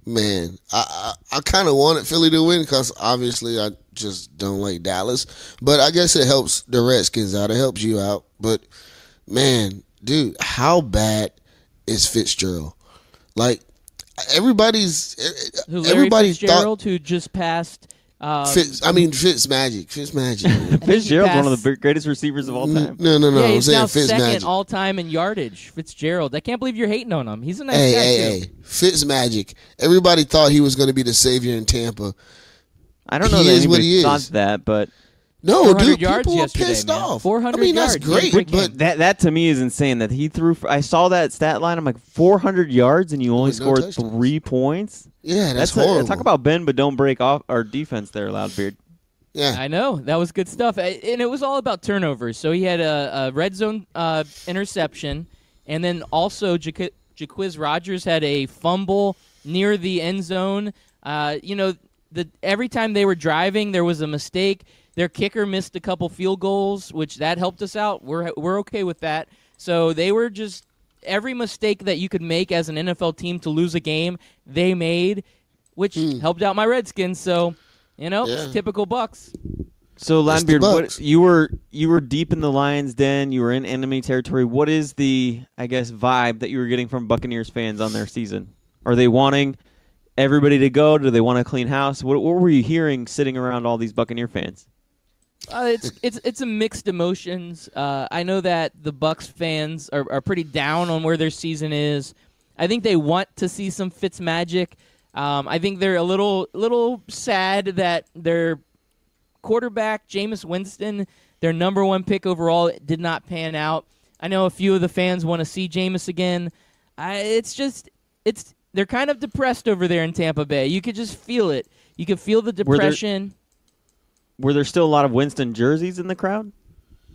man. I kind of wanted Philly to win because obviously I just don't like Dallas, but I guess it helps the Redskins out. It helps you out, but man, dude, how bad is Fitzgerald? Like everybody
Fitzgerald, who just passed.
Fitzmagic.
Fitzgerald's one of the greatest receivers of all time.
No.
Yeah,
I'm
he's
saying
now
Fitzmagic.
second all-time in yardage. Fitzgerald. I can't believe you're hating on him. He's a nice guy,
Hey. Fitzmagic. Everybody thought he was going to be the savior in Tampa.
I don't know that anybody thought that, but
no, dude,
yards
people were
yesterday,
pissed
man.
off.
400
I mean, that's
yards.
great, but
that to me is insane that he threw. I saw that stat line. I'm like 400 yards, and you only
With no
scored
touchdowns.
3 points.
Yeah, that's horrible.
Talk about bend but don't break off our defense there, Loudbeard.
Yeah,
I know. That was good stuff. And it was all about turnovers. So he had a red zone interception, and then also Jaquiz Rogers had a fumble near the end zone. Every time they were driving, there was a mistake. Their kicker missed a couple field goals, which that helped us out. We're okay with that. So they were just every mistake that you could make as an NFL team to lose a game, they made, which helped out my Redskins. So, it's typical Bucks.
So, Landbeard, you were deep in the Lions' den. You were in enemy territory. What is the, vibe that you were getting from Buccaneers fans on their season? Are they wanting everybody to go? Do they want a clean house? What were you hearing sitting around all these Buccaneer fans?
It's a mixed emotions. I know that the Bucks fans are pretty down on where their season is. I think they want to see some Fitzmagic. I think they're a little sad that their quarterback, Jameis Winston, their number one pick overall, did not pan out. I know a few of the fans want to see Jameis again. They're kind of depressed over there in Tampa Bay. You could just feel it. You could feel the depression.
Were there still a lot of Winston jerseys in the crowd?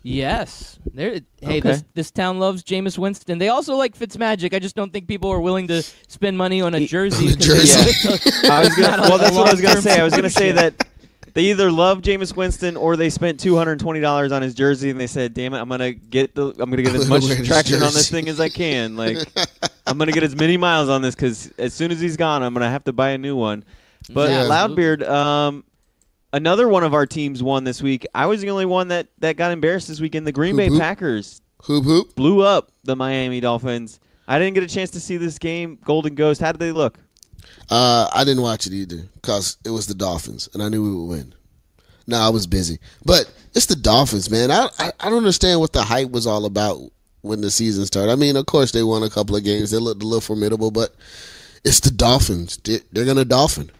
Yes. This town loves Jameis Winston. They also like Fitzmagic. I just don't think people are willing to spend money on a jersey.
That's what I was going to say. I was going to say that they either love Jameis Winston or they spent $220 on his jersey and they said, "Damn it, I'm gonna get as much traction on this thing as I can. Like, I'm gonna get as many miles on this because as soon as he's gone, I'm gonna have to buy a new one." But Loudbeard, another one of our teams won this week. I was the only one that got embarrassed this weekend. The Green Bay Packers blew up the Miami Dolphins. I didn't get a chance to see this game. Golden Ghost, how did they look?
I didn't watch it either because it was the Dolphins, and I knew we would win. No, I was busy. But it's the Dolphins, man. I don't understand what the hype was all about when the season started. I mean, of course, they won a couple of games. They looked a little formidable, but it's the Dolphins. They're going to Dolphin.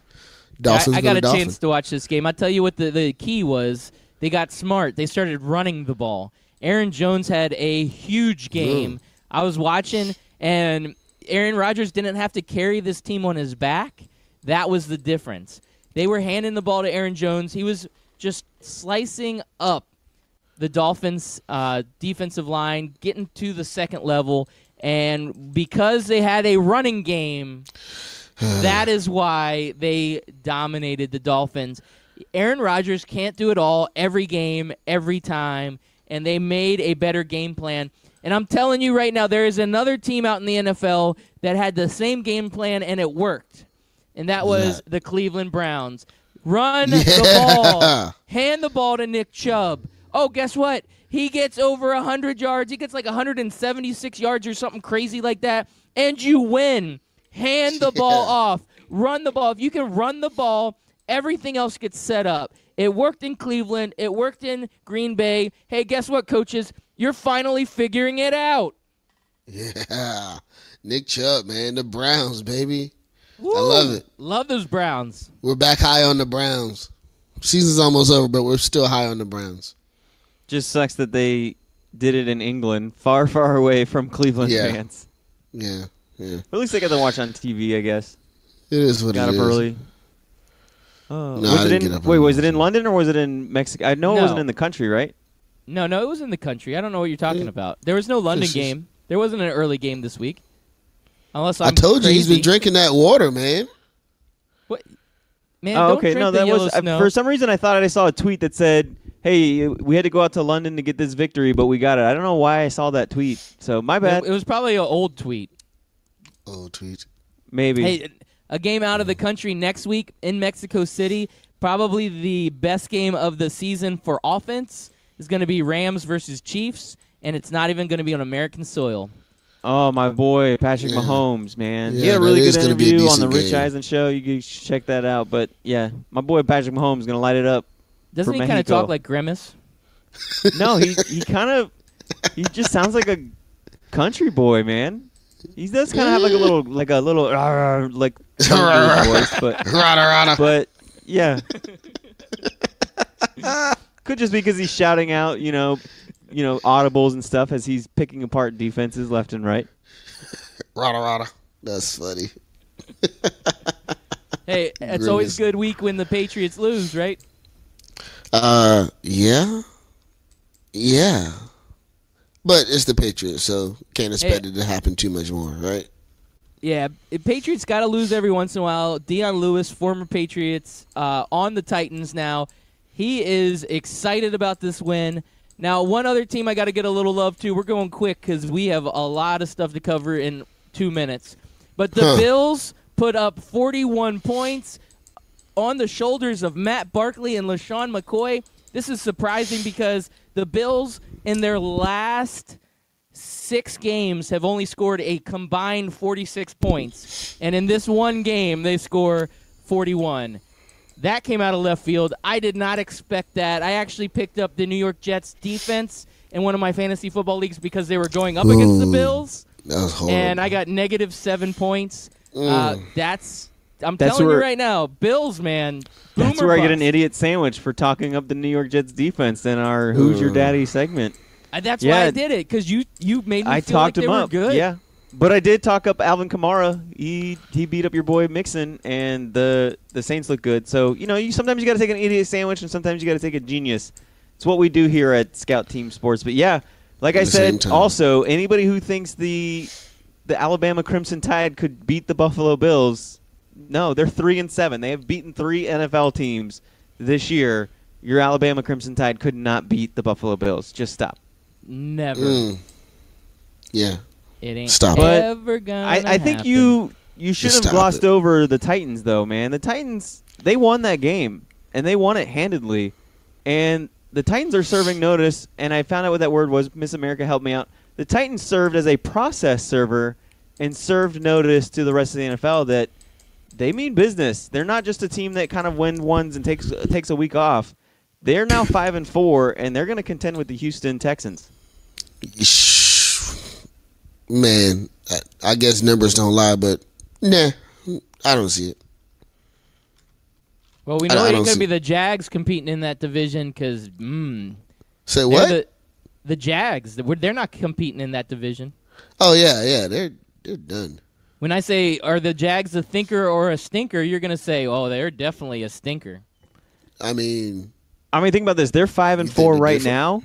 I got a chance to watch this game. I'll tell you what the key was. They got smart. They started running the ball. Aaron Jones had a huge game. I was watching, and Aaron Rodgers didn't have to carry this team on his back. That was the difference. They were handing the ball to Aaron Jones. He was just slicing up the Dolphins' defensive line, getting to the second level. And because they had a running game, that is why they dominated the Dolphins. Aaron Rodgers can't do it all every game, every time, and they made a better game plan. And I'm telling you right now, there is another team out in the NFL that had the same game plan, and it worked. And that was the Cleveland Browns. Run the ball. Hand the ball to Nick Chubb. Oh, guess what? He gets over 100 yards. He gets like 176 yards or something crazy like that, and you win. Hand the ball off. Run the ball. If you can run the ball everything else gets set up. It worked in Cleveland. It worked in Green Bay. Hey, guess what, coaches? You're finally figuring it out.
Yeah. Nick Chubb, man. The Browns, baby.
Woo!
I love it.
Love those Browns.
We're back high on the Browns. Season's almost over, but we're still high on the Browns.
Just sucks that they did it in England, far, far away from Cleveland fans.
Yeah.
But at least they got to watch on TV, I guess.
It is what
got
it is.
up early. Oh,
No, I didn't get up
wait,
early.
was it in London or was it in Mexico? I know it
No.
wasn't in the country, right?
No, it was in the country. I don't know what you're talking about. There was no London game. There wasn't an early game this week. Unless
I told you he's
crazy.
been drinking that water, man.
What? Man,
Oh,
don't
okay.
drink
No,
the
that
yellow
was
snow.
for some reason I thought I saw a tweet that said, "Hey, we had to go out to London to get this victory, but we got it." I don't know why I saw that tweet. So my bad.
It was probably an old tweet.
Old tweet.
Maybe.
Hey, a game out of the country next week in Mexico City. Probably the best game of the season for offense is going to be Rams versus Chiefs, and it's not even going to be on American soil.
Oh, my boy, Patrick Mahomes, man.
Yeah,
he had a really
that is
good
gonna be a
interview on the
decent
Rich
game.
Eisen show. You should check that out. But, yeah, my boy Patrick Mahomes is going to light it up.
Doesn't
for
he kind of
Mexico.
talk like Grimace?
No, he he just sounds like a country boy, man. He does kind of have like a little like country voice, but yeah. Could just be because he's shouting out, audibles and stuff as he's picking apart defenses left and right.
Rada. That's funny.
Hey, it's always good week when the Patriots lose, right?
Yeah. But it's the Patriots, so can't expect it to happen too much more, right?
Yeah, Patriots got to lose every once in a while. Deion Lewis, former Patriots, on the Titans now. He is excited about this win. Now, one other team I got to get a little love to. We're going quick because we have a lot of stuff to cover in 2 minutes. But the Bills put up 41 points on the shoulders of Matt Barkley and LaShawn McCoy. This is surprising because the Bills, in their last 6 games, have only scored a combined 46 points. And in this one game, they score 41. That came out of left field. I did not expect that. I actually picked up the New York Jets defense in one of my fantasy football leagues because they were going up against the Bills.
That was horrible.
And I got -7 points. I'm
That's
telling you right now, Bills, man.
That's
boomer
where I get an
bust.
idiot sandwich for talking up the New York Jets defense in our Who's Your Daddy segment.
That's why I did it, because you made me
I
feel
talked
like they
him
were
up.
good.
Yeah. But I did talk up Alvin Kamara. He beat up your boy Mixon, and the Saints look good. So, sometimes you got to take an idiot sandwich, and sometimes you got to take a genius. It's what we do here at Scout Team Sports. But, yeah, like I said, also, anybody who thinks the Alabama Crimson Tide could beat the Buffalo Bills, no, they're 3-7. They have beaten 3 NFL teams this year. Your Alabama Crimson Tide could not beat the Buffalo Bills. Just stop.
Never.
Yeah.
It ain't
Stop
ever gonna
I think
happen.
you should have
stop
glossed
it.
over the Titans, though, man. The Titans, they won that game, and they won it handedly. And the Titans are serving notice, and I found out what that word was. Miss America helped me out. The Titans served as a process server and served notice to the rest of the NFL that they mean business. They're not just a team that kind of wins ones and takes a week off. They're now 5-4, and they're going to contend with the Houston Texans.
Man, I guess numbers don't lie, but nah, I don't see it.
Well, we know it ain't going to be the Jags competing in that division because,
Say what?
The Jags, they're not competing in that division.
Oh, yeah, they're done.
When I say, are the Jags a thinker or a stinker, you're going to say, oh, they're definitely a stinker.
I mean,
think about this. They're 5-4 right
different?
now,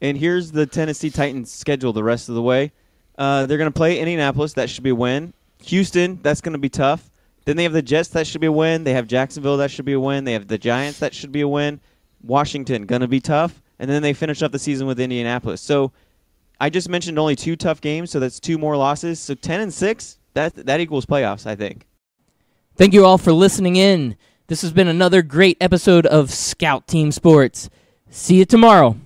and here's the Tennessee Titans schedule the rest of the way. They're going to play Indianapolis. That should be a win. Houston, that's going to be tough. Then they have the Jets. That should be a win. They have Jacksonville. That should be a win. They have the Giants. That should be a win. Washington, going to be tough. And then they finish up the season with Indianapolis. So I just mentioned only 2 tough games, so that's 2 more losses. So 10-6, that equals playoffs, I think.
Thank you all for listening in. This has been another great episode of Scout Team Sports. See you tomorrow.